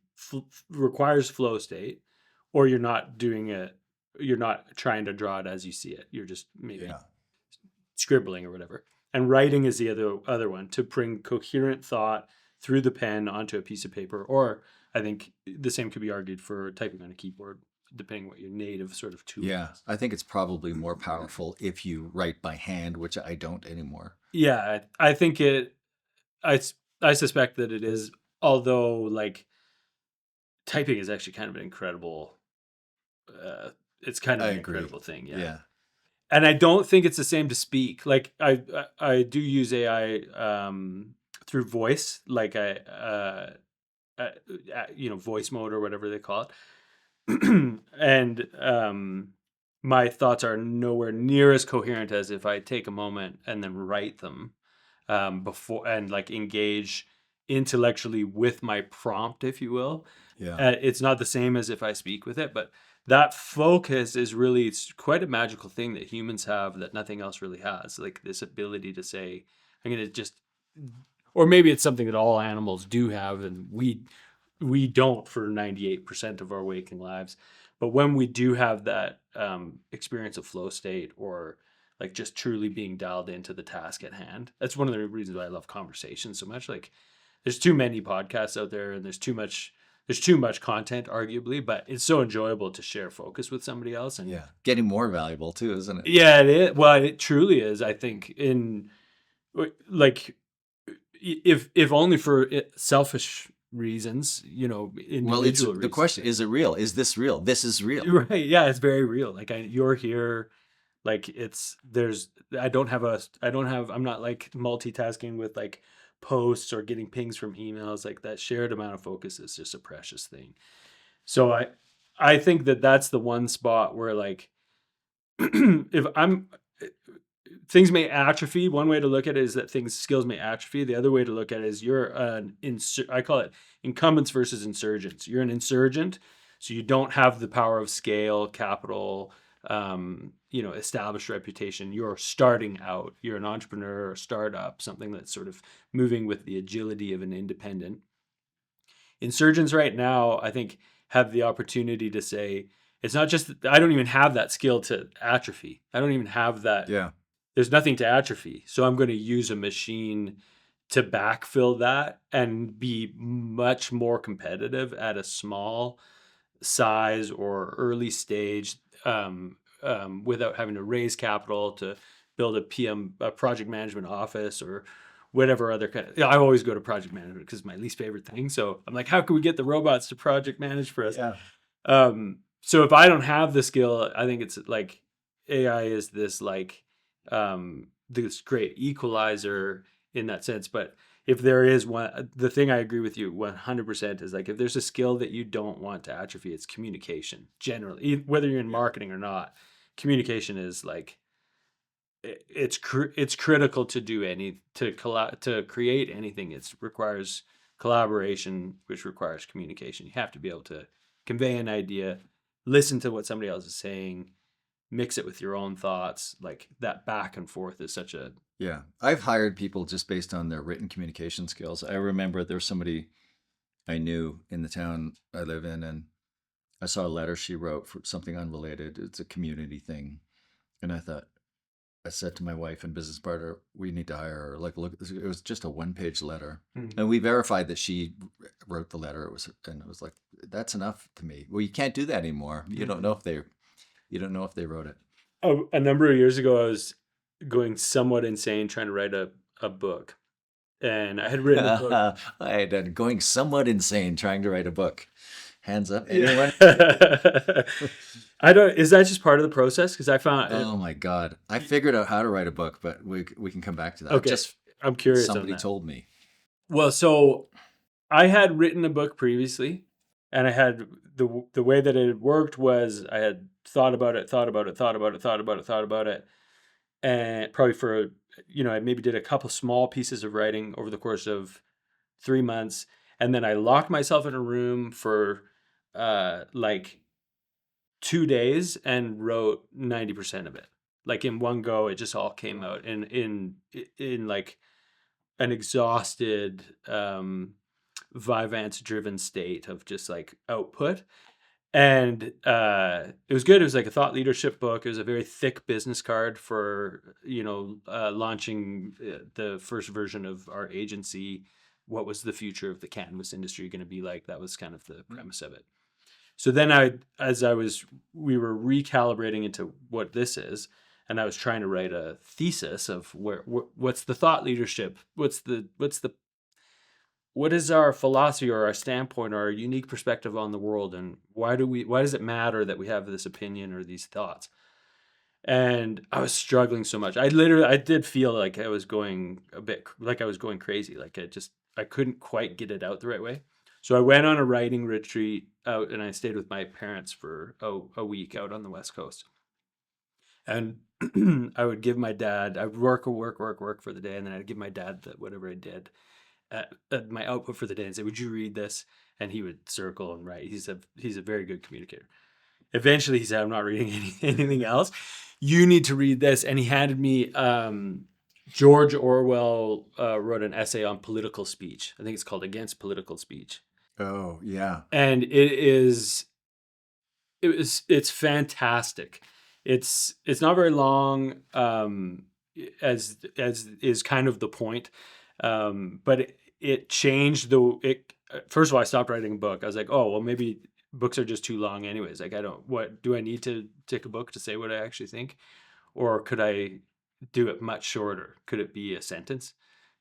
requires flow state, or you're not doing it. You're not trying to draw it as you see it. You're just maybe Yeah. scribbling or whatever. And writing is the other one, to bring coherent thought through the pen onto a piece of paper. Or I think the same could be argued for typing on a keyboard, depending what your native sort of tool Yeah. is. I think it's probably more powerful if you write by hand, which I don't anymore. Yeah, I think I suspect that it is, although like typing is actually kind of an incredible, it's kind of I an agree. incredible thing. Yeah. Yeah. And I don't think it's the same to speak. Like I do use AI through voice, like voice mode or whatever they call it. And my thoughts are nowhere near as coherent as if I take a moment and then write them before, and like engage intellectually with my prompt, if you will. Yeah. It's not the same as if I speak with it, but that focus is really, it's quite a magical thing that humans have that nothing else really has. Like this ability to say, I'm going to just, or maybe it's something that all animals do have, and we don't for 98% of our waking lives. But when we do have that experience of flow state, or like just truly being dialed into the task at hand, that's one of the reasons why I love conversation so much. Like there's too many podcasts out there, and there's too much content arguably, but it's so enjoyable to share focus with somebody else. And Yeah. Getting more valuable too, isn't it? yeah, it is. Well, it truly is. I think in like, if only for selfish reasons, Well, it's individual the reasons. question, is it real? Is this real? This is real. Right. Yeah, it's very real. Like you're here, like I'm not like multitasking with like posts or getting pings from emails. Like that shared amount of focus is just a precious thing. So I think that that's the one spot where like if I'm things may atrophy. One way to look at it is that skills may atrophy. The other way to look at it is I call it incumbents versus insurgents. You're an insurgent, so you don't have the power of scale, capital, established reputation. You're starting out. You're an entrepreneur or startup, something that's sort of moving with the agility of an independent. Insurgents right now, I think, have the opportunity to say, it's not just that I don't even have that skill to atrophy. I don't even have that. Yeah. There's nothing to atrophy. So I'm going to use a machine to backfill that and be much more competitive at a small size or early stage, without having to raise capital to build a project management office, or whatever other kind of. I always go to project management because it's my least favorite thing. So I'm like, how can we get the robots to project manage for us? Yeah. So if I don't have the skill, I think it's like AI is this like this great equalizer in that sense. But if there is one, the thing I agree with you 100% is like, if there's a skill that you don't want to atrophy, it's communication. Generally, whether you're in marketing or not, communication is like it's critical to do to create anything. It requires collaboration, which requires communication. You have to be able to convey an idea, listen to what somebody else is saying, mix it with your own thoughts. Like that back and forth is such a. Yeah. I've hired people just based on their written communication skills. I remember there was somebody I knew in the town I live in, and I saw a letter she wrote for something unrelated. It's a community thing. And I said to my wife and business partner, we need to hire her. Like, look, it was just a 1-page letter. And we verified that she wrote the letter. And it was like, that's enough to me. Well, you can't do that anymore. You don't know if they wrote it. A number of years ago, I was going somewhat insane trying to write a book. and I had written a book. I had going somewhat insane trying to write a book. Hands up, anyone? Yeah. I don't. Is that just part of the process? Because I found Oh my God. I figured out how to write a book, but we can come back to that. okay. Just I'm curious on somebody that. told me. Well, so I had written a book previously, and I had the way that it had worked was I had thought about it, and probably for I maybe did a couple small pieces of writing over the course of 3 months, and then I locked myself in a room for like 2 days and wrote 90% of it. Like in one go, it just all came out in like an exhausted, Vyvanse driven state of just like output. And it was good. It was like a thought leadership book. It was a very thick business card for launching the first version of our agency. What was the future of the cannabis industry going to be like? That was kind of the premise of it. So then we were recalibrating into what this is, and I was trying to write a thesis of what's the thought leadership, what is our philosophy or our standpoint or our unique perspective on the world, and why does it matter that we have this opinion or these thoughts? And I was struggling so much. I did feel like I was going a bit like I was going crazy. Like I couldn't quite get it out the right way. So I went on a writing retreat out, and I stayed with my parents for a week out on the West Coast. And I would give my dad, I would work for the day, and then I'd give my dad whatever I did, my output for the day, and say, "Would you read this?" And he would circle and write. He's a very good communicator. Eventually, he said, "I'm not reading anything else. You need to read this." And he handed me George Orwell wrote an essay on political speech. I think it's called "Against Political Speech," Oh, yeah. and it's fantastic. It's not very long, as is kind of the point, but it changed the it. First of all, I stopped writing a book. I was like, oh well, maybe books are just too long, anyways. Like, what do I need to take a book to say what I actually think, or could I do it much shorter? Could it be a sentence?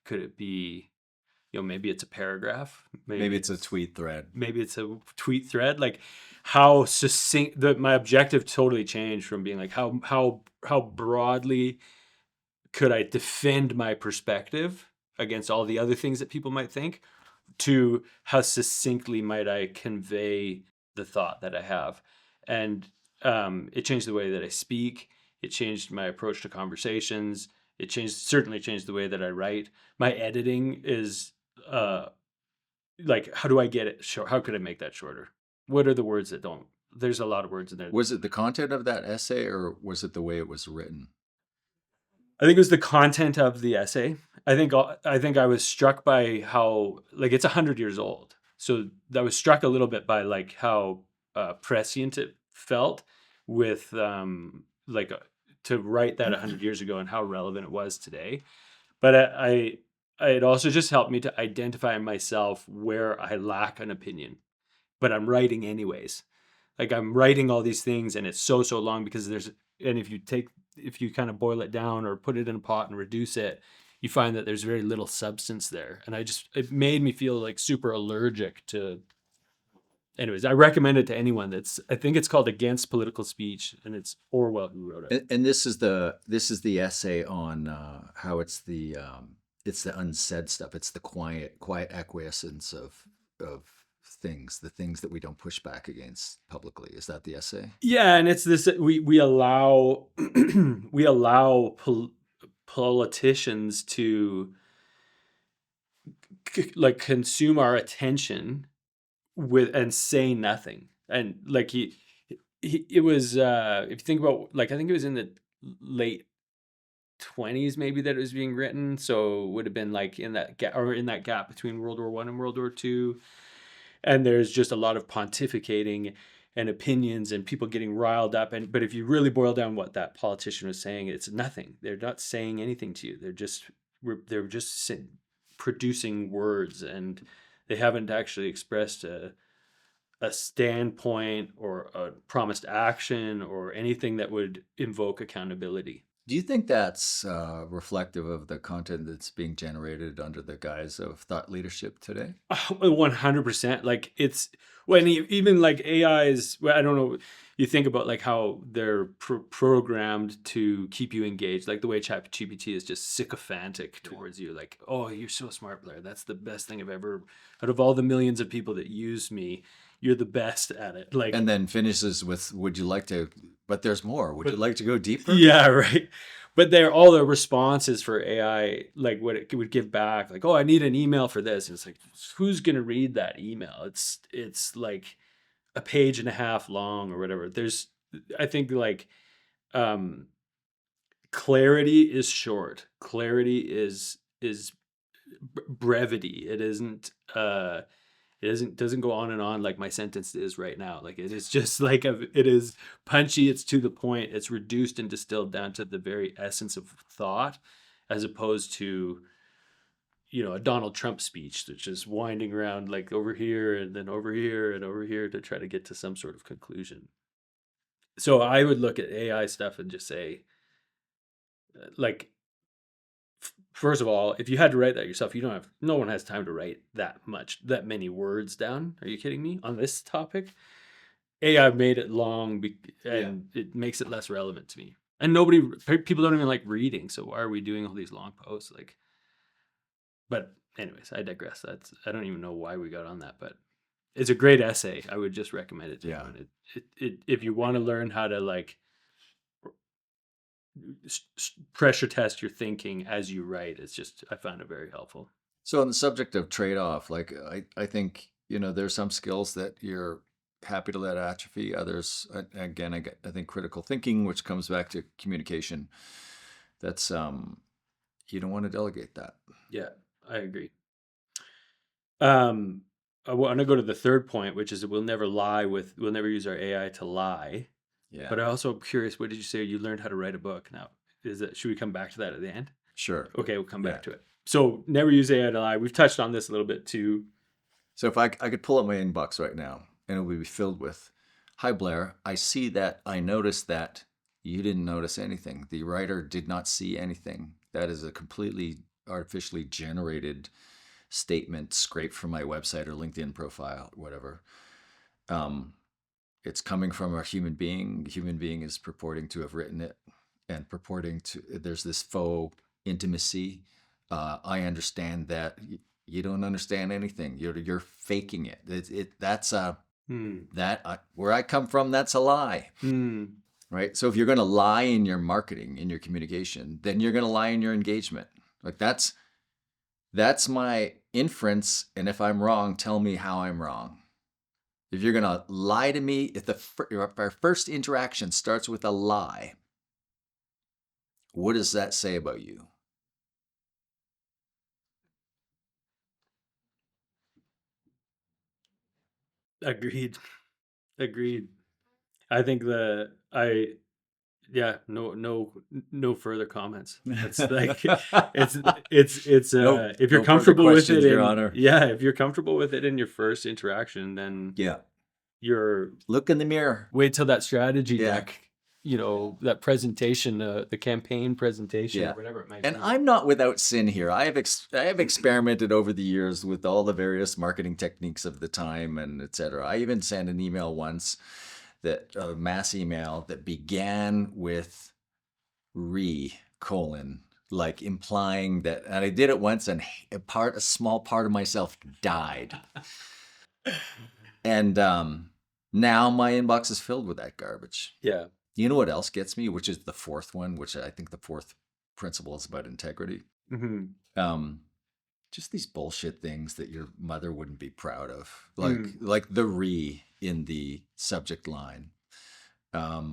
Could it be, maybe it's a paragraph? Maybe it's a tweet thread. Maybe it's a tweet thread. Like, how succinct that my objective totally changed from being like how broadly could I defend my perspective against all the other things that people might think, to how succinctly might I convey the thought that I have. And it changed the way that I speak. It changed my approach to conversations. It certainly changed the way that I write. My editing is like, how do I get it short? How could I make that shorter? What are the words that don't? There's a lot of words in there. Was it the content of that essay or was it the way it was written? I think it was the content of the essay. I think I was struck by how, like, it's 100 years old. So I was struck a little bit by like how prescient it felt with to write that 100 years ago and how relevant it was today. But it also just helped me to identify in myself where I lack an opinion, but I'm writing anyways. Like, I'm writing all these things, and it's so long because if you kind of boil it down or put it in a pot and reduce it, you find that there's very little substance there. And it made me feel like super allergic to. Anyways, I recommend it to anyone. I think it's called Against Political Speech, and it's Orwell who wrote it. And this is the essay on how it's the unsaid stuff. It's the quiet acquiescence of things, the things that we don't push back against publicly. Is that the essay? Yeah, and it's this, we allow we allow politicians to like consume our attention with and say nothing. And like it was if you think about, like, I think it was in the late 20s maybe that it was being written, so it would have been like in that gap between World War I and World War II. And there's just a lot of pontificating and opinions and people getting riled up. But if you really boil down what that politician was saying, it's nothing. They're not saying anything to you. They're just producing words, and they haven't actually expressed a standpoint or a promised action or anything that would invoke accountability. Do you think that's reflective of the content that's being generated under the guise of thought leadership today? 100%. Like it's when even like AIs, well, I don't know. You think about like how they're programmed to keep you engaged, like the way ChatGPT is just sycophantic towards you. Like, oh, you're so smart, Blair. That's the best thing I've ever. Out of all the millions of people that use me, you're the best at it. Like, And then finishes with, "Would you like to?" But there's more. Would you but like to go deeper? yeah, right. But they're all the responses for AI, like what it would give back, like, oh, I need an email for this. And it's like, who's gonna read that email? It's like a page and a half long or whatever. I think like um clarity is short. Clarity is brevity. It doesn't go on and on like my sentence is right now. Like it is just like it is punchy. It's to the point. It's reduced and distilled down to the very essence of thought, as opposed to a Donald Trump speech that's just winding around like over here and then over here and over here to try to get to some sort of conclusion. So I would look at AI stuff and just say, like, first of all, if you had to write that yourself, no one has time to write that many words down. Are you kidding me on this topic? AI made it long and it makes it less relevant to me. And people don't even like reading. So why are we doing all these long posts? Like, but anyways, I digress. I don't even know why we got on that, but it's a great essay. I would just recommend it to anyone. If you want to learn how to like pressure test your thinking as you write, I found it very helpful. So on the subject of trade-off, like I think, there's some skills that you're happy to let atrophy. Others, again, I think critical thinking, which comes back to communication, that's you don't want to delegate that. Yeah, I agree. I want to go to the third point, which is that we'll never use our AI to lie. Yeah. But I also am curious, what did you say? You learned how to write a book. Now, should we come back to that at the end? Sure. Okay, we'll come back to it. So never use AI to lie. We've touched on this a little bit too. So if I could pull up my inbox right now and it would be filled with, "Hi Blair, I noticed that you didn't notice anything. The writer did not see anything. That is a completely artificially generated statement scraped from my website or LinkedIn profile, whatever. It's coming from a human being. The human being is purporting to have written it and there's this faux intimacy. I understand that you don't understand anything. You're faking it. Where I come from, that's a lie. Right? So if you're going to lie in your marketing, in your communication, then you're going to lie in your engagement. Like that's my inference. And if I'm wrong, tell me how I'm wrong. If you're going to lie to me, if our first interaction starts with a lie, what does that say about you? Agreed. I think no further comments. It's like it's Nope, if you're no further comfortable with questions, it, Your Honor. if you're comfortable with it in your first interaction, then you're look in the mirror. Wait till that strategy deck, that presentation, the campaign presentation, or whatever it might be. And I'm not without sin here. I have experimented over the years with all the various marketing techniques of the time and etc. I even sent an email once, a mass email that began with like implying that, and I did it once, and a small part of myself died. And now my inbox is filled with that garbage. Yeah. You know what else gets me, which is the fourth one, which I think the fourth principle is about integrity. Just these bullshit things that your mother wouldn't be proud of, like the in the subject line. What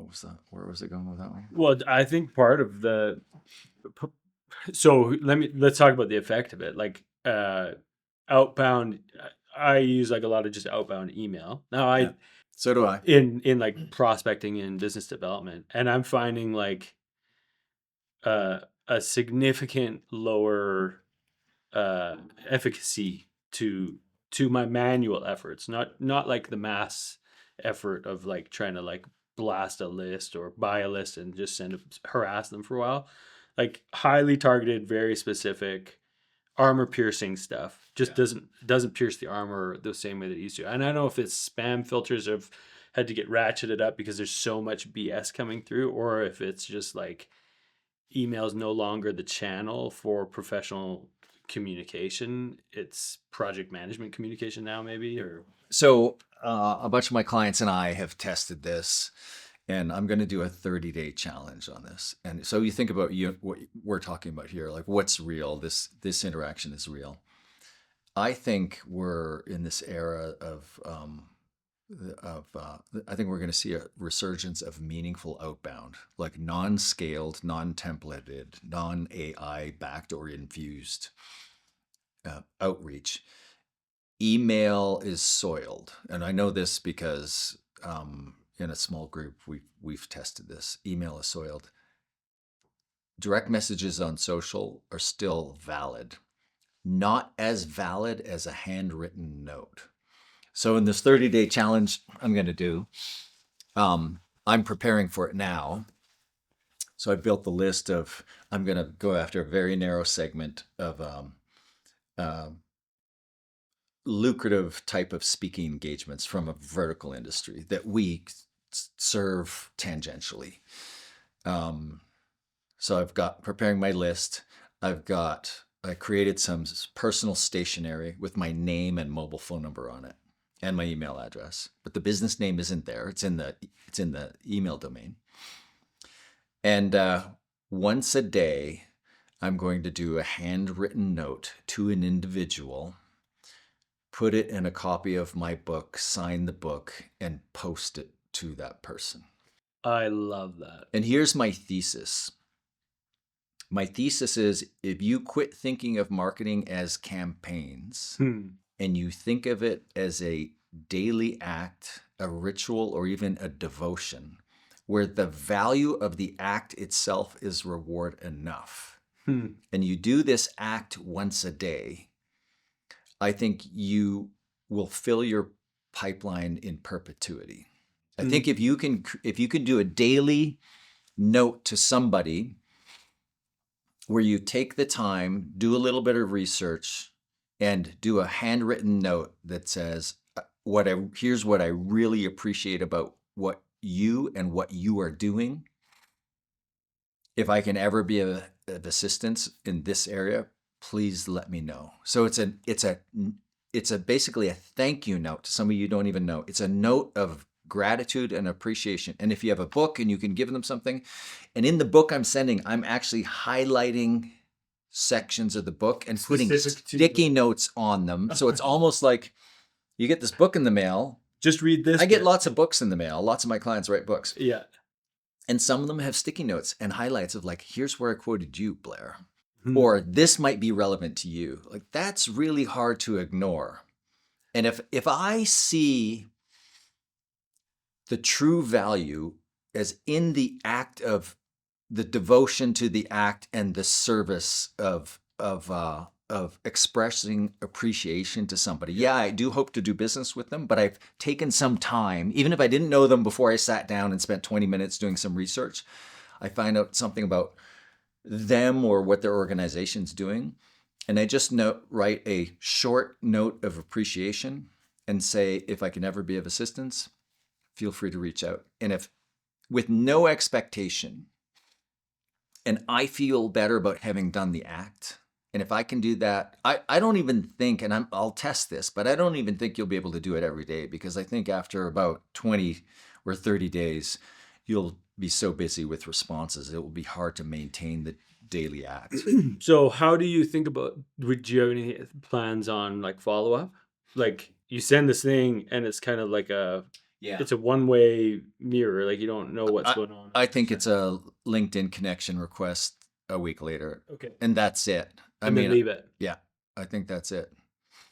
was that? Where was it going with that one? Well, I think part of so let's talk about the effect of it. Like outbound, I use like a lot of just outbound email. Now so do I in like prospecting and business development, and I'm finding like a significant lower efficacy to my manual efforts, not like the mass effort of like trying to like blast a list or buy a list and just harass them for a while. Like highly targeted, very specific, armor piercing stuff just doesn't pierce the armor the same way that it used to. And I don't know if it's spam filters have had to get ratcheted up because there's so much BS coming through, or if it's just like email is no longer the channel for professional communication. It's project management communication now, maybe. Or So a bunch of my clients and I have tested this, and I'm going to do a 30-day challenge on this. And so you think about what we're talking about here, like what's real. This interaction is real. I think we're in this era of I think we're going to see a resurgence of meaningful outbound, like non-scaled, non-templated, non-AI backed or infused outreach. Email is soiled, and I know this because in a small group we've tested this. Email is soiled. Direct messages on social are still valid, not as valid as a handwritten note. So in this 30-day challenge I'm going to do, I'm preparing for it now. So I built the list of, I'm going to go after a very narrow segment of lucrative type of speaking engagements from a vertical industry that we serve tangentially. So I've got preparing my list. I created some personal stationery with my name and mobile phone number on it and my email address, but the business name isn't there. It's in the email domain. And once a day, I'm going to do a handwritten note to an individual, put it in a copy of my book, sign the book, and post it to that person. I love that. And here's my thesis. My thesis is, if you quit thinking of marketing as campaigns and you think of it as a daily act, a ritual, or even a devotion, where the value of the act itself is reward enough, and you do this act once a day, I think you will fill your pipeline in perpetuity. I think if you can do a daily note to somebody where you take the time, do a little bit of research, and do a handwritten note that says, here's what I really appreciate about what you and what you are doing. If I can ever be of assistance in this area, please let me know. So it's basically a thank you note to somebody you don't even know. It's a note of gratitude and appreciation. And if you have a book and you can give them something, and in the book I'm sending, I'm actually highlighting sections of the book and putting sticky notes on them. So it's almost like you get this book in the mail. Just read this. I get lots of books in the mail. Lots of my clients write books. Yeah. And some of them have sticky notes and highlights of like, here's where I quoted you, Blair. Or this might be relevant to you. Like, that's really hard to ignore. And if I see the true value as in the act of the devotion to the act and the service of expressing appreciation to somebody. Yeah, I do hope to do business with them, but I've taken some time, even if I didn't know them before I sat down and spent 20 minutes doing some research, I find out something about them or what their organization's doing. And I just write a short note of appreciation and say, if I can ever be of assistance, feel free to reach out. And if with no expectation, and I feel better about having done the act, and if I can do that, I don't even think, and I'll test this, but I don't even think you'll be able to do it every day, because I think after about 20 or 30 days, you'll be so busy with responses, it will be hard to maintain the daily act. So how do you think about, would you have any plans on like follow-up? Like you send this thing and it's kind of like it's a one-way mirror. Like you don't know what's going on. I think it's a LinkedIn connection request a week later. Okay. And that's it. Then leave it. Yeah, I think that's it.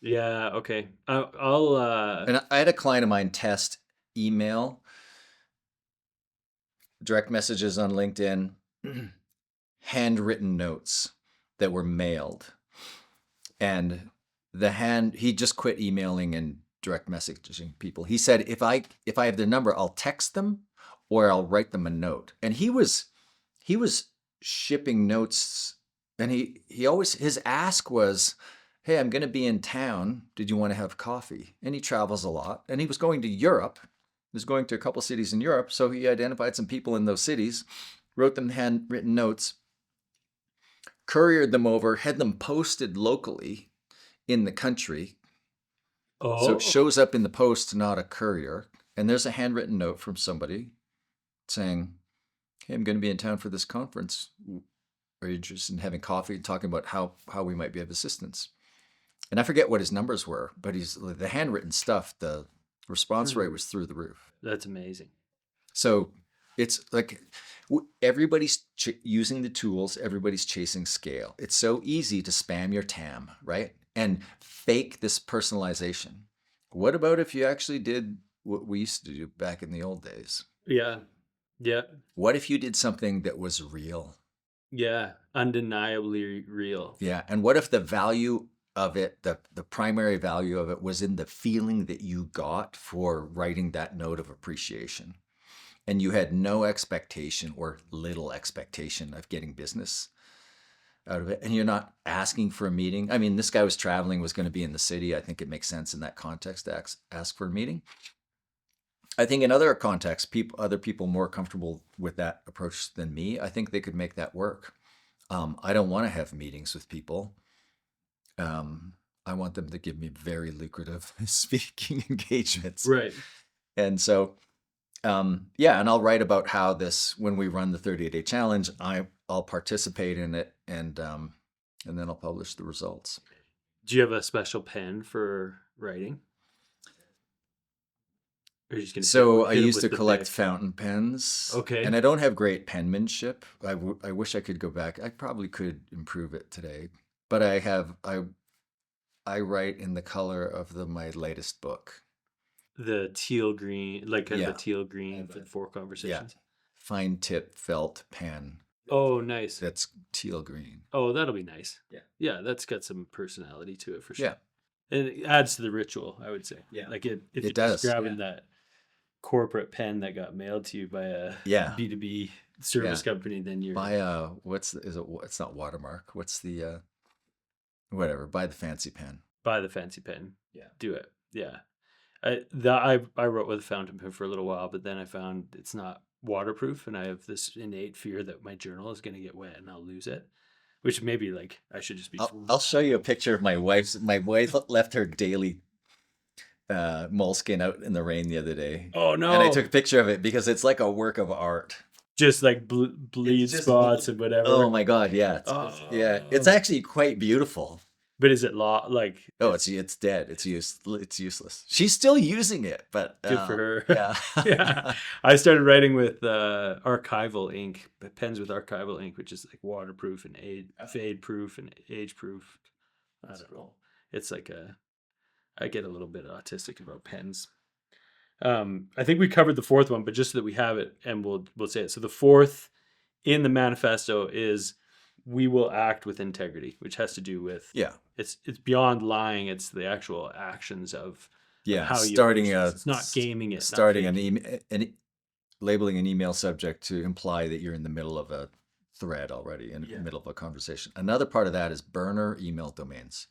Yeah. Okay. And I had a client of mine test email, direct messages on LinkedIn, handwritten notes that were mailed. And he just quit emailing and direct messaging people. He said, if I have their number, I'll text them, or I'll write them a note. And he was shipping notes, and he always, his ask was, hey, I'm going to be in town. Did you want to have coffee? And he travels a lot, and he was going to Europe. He was going to a couple cities in Europe. So he identified some people in those cities, wrote them handwritten notes, couriered them over, had them posted locally in the country. So it shows up in the post, not a courier. And there's a handwritten note from somebody saying, hey, I'm going to be in town for this conference. Are you interested in having coffee and talking about how we might be of assistance? And I forget what his numbers were, but the handwritten stuff, the response rate was through the roof. That's amazing. So it's like everybody's using the tools, everybody's chasing scale. It's so easy to spam your TAM, right? And fake this personalization. What about if you actually did what we used to do back in the old days? Yeah. Yeah. What if you did something that was real? Yeah. Undeniably real. Yeah. And what if the value of it, the primary value of it, was in the feeling that you got for writing that note of appreciation? And you had no expectation or little expectation of getting business out of it. And you're not asking for a meeting. I mean, this guy was traveling, was going to be in the city. I think it makes sense in that context to ask for a meeting. I think in other contexts, other people more comfortable with that approach than me, I think they could make that work. I don't want to have meetings with people. I want them to give me very lucrative speaking engagements. Right. And so, yeah, and I'll write about how when we run the 30-day challenge, I'll participate in it, and then I'll publish the results. Do you have a special pen for writing? So I used to collect fountain pens. Okay. And I don't have great penmanship. I wish I could go back. I probably could improve it today. But I write in the color of my latest book. The teal green, like kind of a teal green for the 4 conversations. Yeah. Fine tip felt pen. Oh, nice. That's teal green. Oh, that'll be nice. Yeah. Yeah, that's got some personality to it for sure. Yeah. And it adds to the ritual, I would say. Yeah. Like if it you're does. just grabbing that corporate pen that got mailed to you by a B2B service company, then you're buy it's not Watermark. What's the whatever, buy the fancy pen. Buy the fancy pen. Yeah. Do it. Yeah. I wrote with a fountain pen for a little while, but then I found it's not waterproof, and I have this innate fear that my journal is going to get wet and I'll lose it, which maybe like I should just be. I'll show you a picture of my wife. My wife left her daily moleskin out in the rain the other day. Oh no! And I took a picture of it because it's like a work of art. Just like bleed spots and whatever. Oh my god! Yeah, it's actually quite beautiful. But is it like? Oh, it's dead. It's useless. She's still using it, but good for her. Yeah, yeah. I started writing with archival ink, pens with archival ink, which is like waterproof and fade proof and age proof. I don't know. It's like I get a little bit autistic about pens. I think we covered the 4th one, but just so that we have it, and we'll say it. So the 4th in the manifesto is we will act with integrity, which has to do with it's beyond lying. It's the actual actions of how starting you it's not gaming it. Starting labeling an email subject to imply that you're in the middle of a thread already, in the middle of a conversation. Another part of that is burner email domains.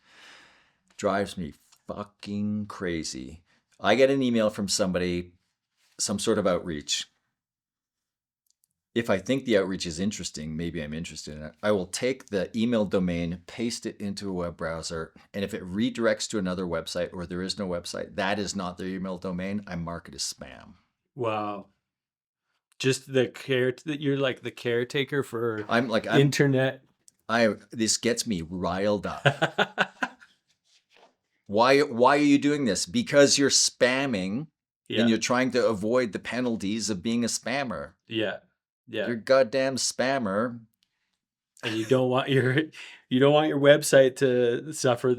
Drives me fucking crazy. I get an email from somebody, some sort of outreach. If I think the outreach is interesting, maybe I'm interested in it. I will take the email domain, paste it into a web browser, and if it redirects to another website or there is no website, that is not their email domain, I mark it as spam. Wow. Just the care that you're like the caretaker for internet. This gets me riled up. Why are you doing this? Because you're spamming and you're trying to avoid the penalties of being a spammer. Yeah. You're a goddamn spammer. And you don't want your website to suffer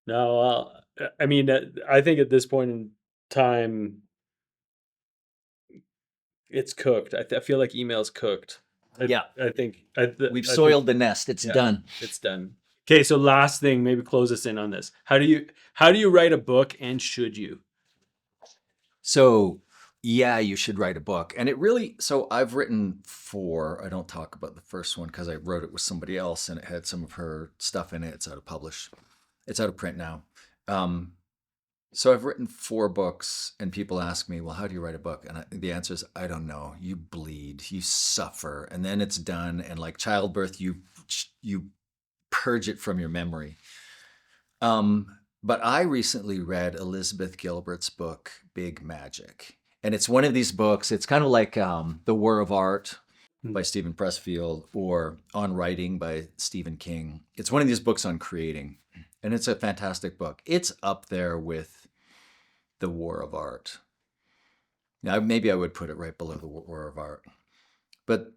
No, well, I mean, I think at this point in time, it's cooked. I feel like email's cooked. I think we've soiled the nest. It's done. It's done. Okay, so last thing, maybe close us in on this. How do you write a book, and should you? So yeah, you should write a book. And it really, so I've written 4. I don't talk about the first one because I wrote it with somebody else and it had some of her stuff in it. It's out of print now. Um, so I've written 4 books, and people ask me, well, how do you write a book? And the answer is, I don't know. You bleed, you suffer, and then it's done. And like childbirth, you purge it from your memory. But I recently read Elizabeth Gilbert's book, Big Magic. And it's one of these books, it's kind of like The War of Art by Stephen Pressfield or On Writing by Stephen King. It's one of these books on creating, and it's a fantastic book. It's up there with The War of Art. Now, maybe I would put it right below The War of Art. But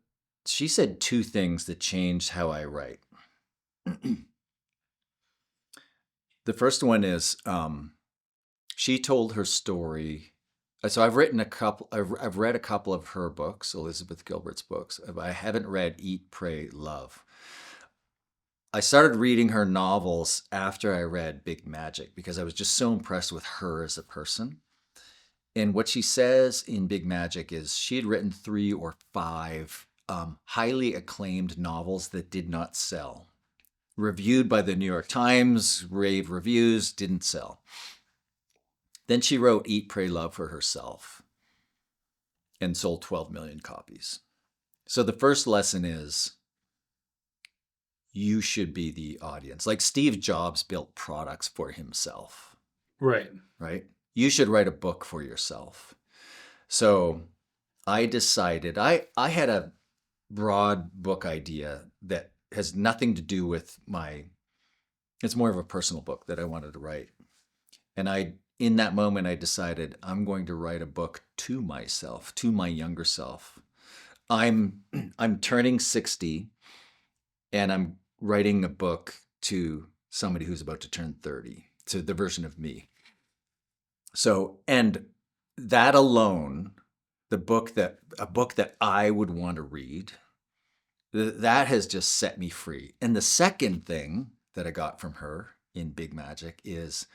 she said 2 things that changed how I write. The first one is she told her story. So I've read a couple of her books, Elizabeth Gilbert's books. I haven't read Eat, Pray, Love. I started reading her novels after I read Big Magic because I was just so impressed with her as a person. And what she says in Big Magic is she had written 3 or 5 highly acclaimed novels that did not sell. Reviewed by the New York Times, rave reviews, didn't sell. Then she wrote Eat, Pray, Love for herself and sold 12 million copies. So the first lesson is you should be the audience. Like Steve Jobs built products for himself. Right. Right? You should write a book for yourself. So I decided, I had a broad book idea that has nothing to do with it's more of a personal book that I wanted to write. And in that moment, I decided I'm going to write a book to myself, to my younger self. I'm turning 60 and I'm writing a book to somebody who's about to turn 30, to the version of me. So, and that alone, a book that I would want to read, that has just set me free. And the second thing that I got from her in Big Magic is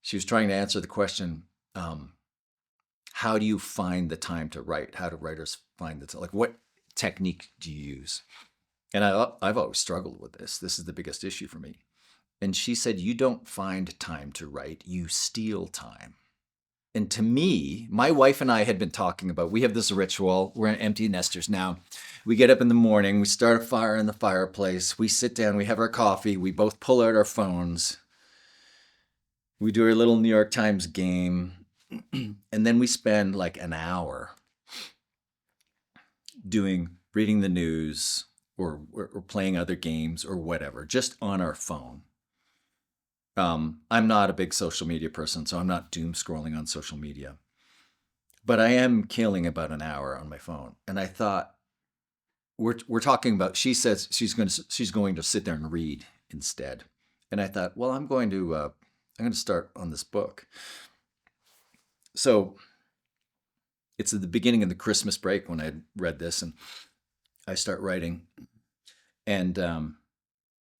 she was trying to answer the question, how do you find the time to write? How do writers find the time? Like, what technique do you use? And I've always struggled with this. This is the biggest issue for me. And she said, you don't find time to write, you steal time. And to me, my wife and I had been talking about, we have this ritual. We're empty nesters now. We get up in the morning, we start a fire in the fireplace, we sit down, we have our coffee, we both pull out our phones, we do our little New York Times game, and then we spend like an hour reading the news or playing other games or whatever, just on our phone. I'm not a big social media person, so I'm not doom scrolling on social media. But I am killing about an hour on my phone. And I thought, we're talking about, she says she's going to sit there and read instead. And I thought, well, I'm going to start on this book. So it's at the beginning of the Christmas break when I read this, and I start writing. And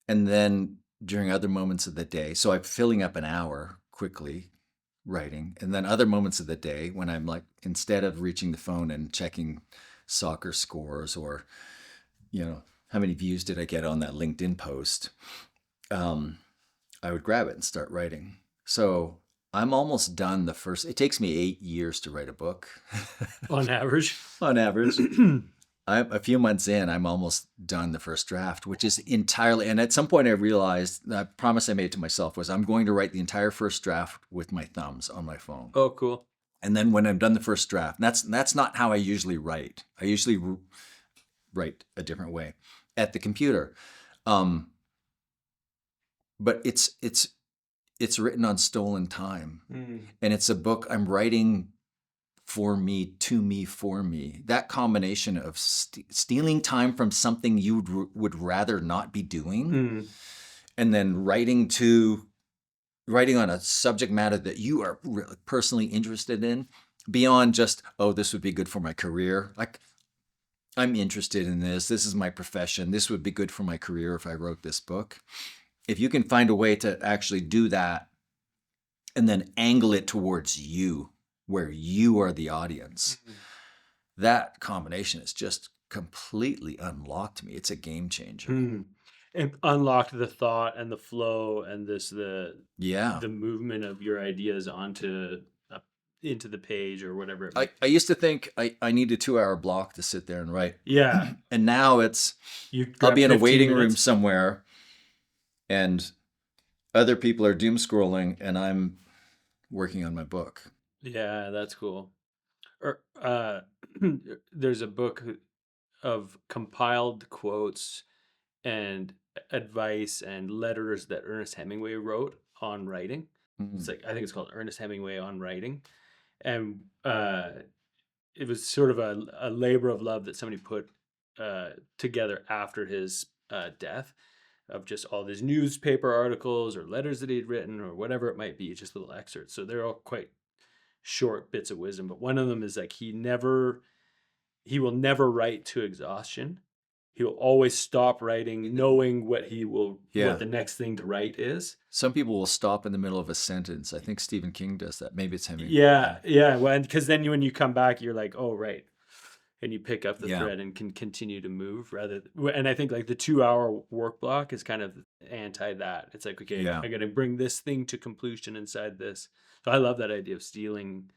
then during other moments of the day, so I'm filling up an hour quickly writing, and then other moments of the day when I'm like, instead of reaching the phone and checking soccer scores or, how many views did I get on that LinkedIn post, I would grab it and start writing. So I'm almost done it takes me 8 years to write a book. On average. On average. A few months in, I'm almost done the first draft, which is entirely, and at some point I realized, the promise I made to myself was I'm going to write the entire first draft with my thumbs on my phone. Oh, cool. And then when I'm done the first draft, that's not how I usually write. I usually write a different way at the computer. But it's written on stolen time. And it's a book I'm writing for me, to me, for me. That combination of stealing time from something you would rather not be doing, and then writing on a subject matter that you are really personally interested in, beyond just, oh, this would be good for my career. Like, I'm interested in this. This is my profession. This would be good for my career if I wrote this book. If you can find a way to actually do that and then angle it towards you, where you are the audience. That combination has just completely unlocked me. It's a game changer. And unlocked the thought and the flow and Yeah. the movement of your ideas onto into the page or whatever it I used to think I need a 2-hour block to sit there and write. Yeah. And now it's, You I'll be in a 15 waiting room minutes. somewhere and other people are doom scrolling and I'm working on my book. Yeah, that's cool. Or there's a book of compiled quotes and advice and letters that Ernest Hemingway wrote on writing. It's like, I think it's called Ernest Hemingway on Writing. And it was sort of a labor of love that somebody put together after his death, of just all these newspaper articles or letters that he'd written or whatever it might be, just little excerpts. So they're all quite short bits of wisdom. But one of them is like, he will never write to exhaustion. He will always stop writing, knowing what the next thing to write is. Some people will stop in the middle of a sentence. I think Stephen King does that. Maybe it's Hemingway. Yeah. Well, because then when you come back, you're like, oh, right. And you pick up the thread and can continue to move and I think like the 2-hour work block is kind of anti that. It's like, okay, I got to bring this thing to completion inside this. So I love that idea of stealing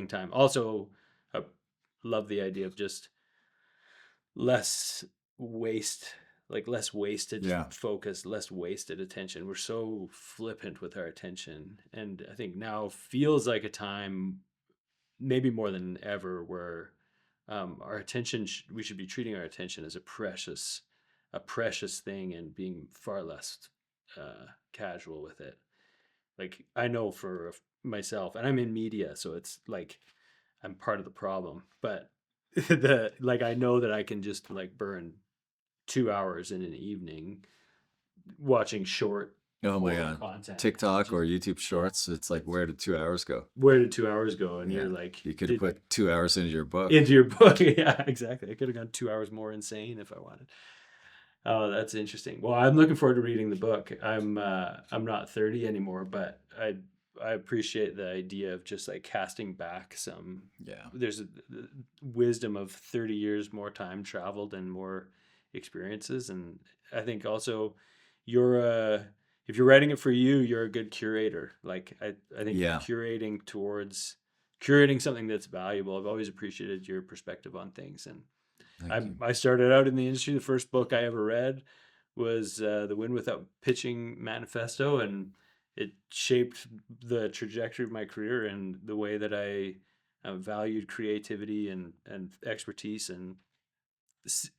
time. Also, I love the idea of just less wasted focus, less wasted attention. We're so flippant with our attention. And I think now feels like a time, maybe more than ever, where our attention, we should be treating our attention as a precious thing and being far less casual with it. Like, I know for myself, and I'm in media, so it's like I'm part of the problem, but I know that I can just like burn 2 hours in an evening watching short content. TikTok or YouTube Shorts. It's like, where did 2 hours go? Where did 2 hours go? And you're like, you could have put 2 hours into your book. Yeah, exactly. I could have gone 2 hours more insane if I wanted. Oh, that's interesting. Well, I'm looking forward to reading the book. I'm not 30 anymore, but I appreciate the idea of just like casting back some. There's a wisdom of 30 years more time traveled and more experiences. And I think also if you're writing it for you, you're a good curator. Like I think curating something that's valuable. I've always appreciated your perspective on things. And I started out in the industry. The first book I ever read was the Win Without Pitching Manifesto, and it shaped the trajectory of my career and the way that I valued creativity and expertise, and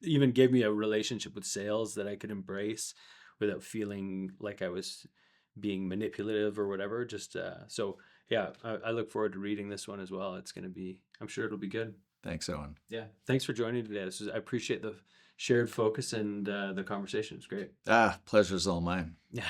even gave me a relationship with sales that I could embrace without feeling like I was being manipulative or whatever. Just so yeah, I look forward to reading this one as well. It's going to be, I'm sure it'll be good. Thanks, Owen. Yeah. Thanks for joining today. I appreciate the shared focus and the conversation. It's great. Pleasure's all mine. Yeah.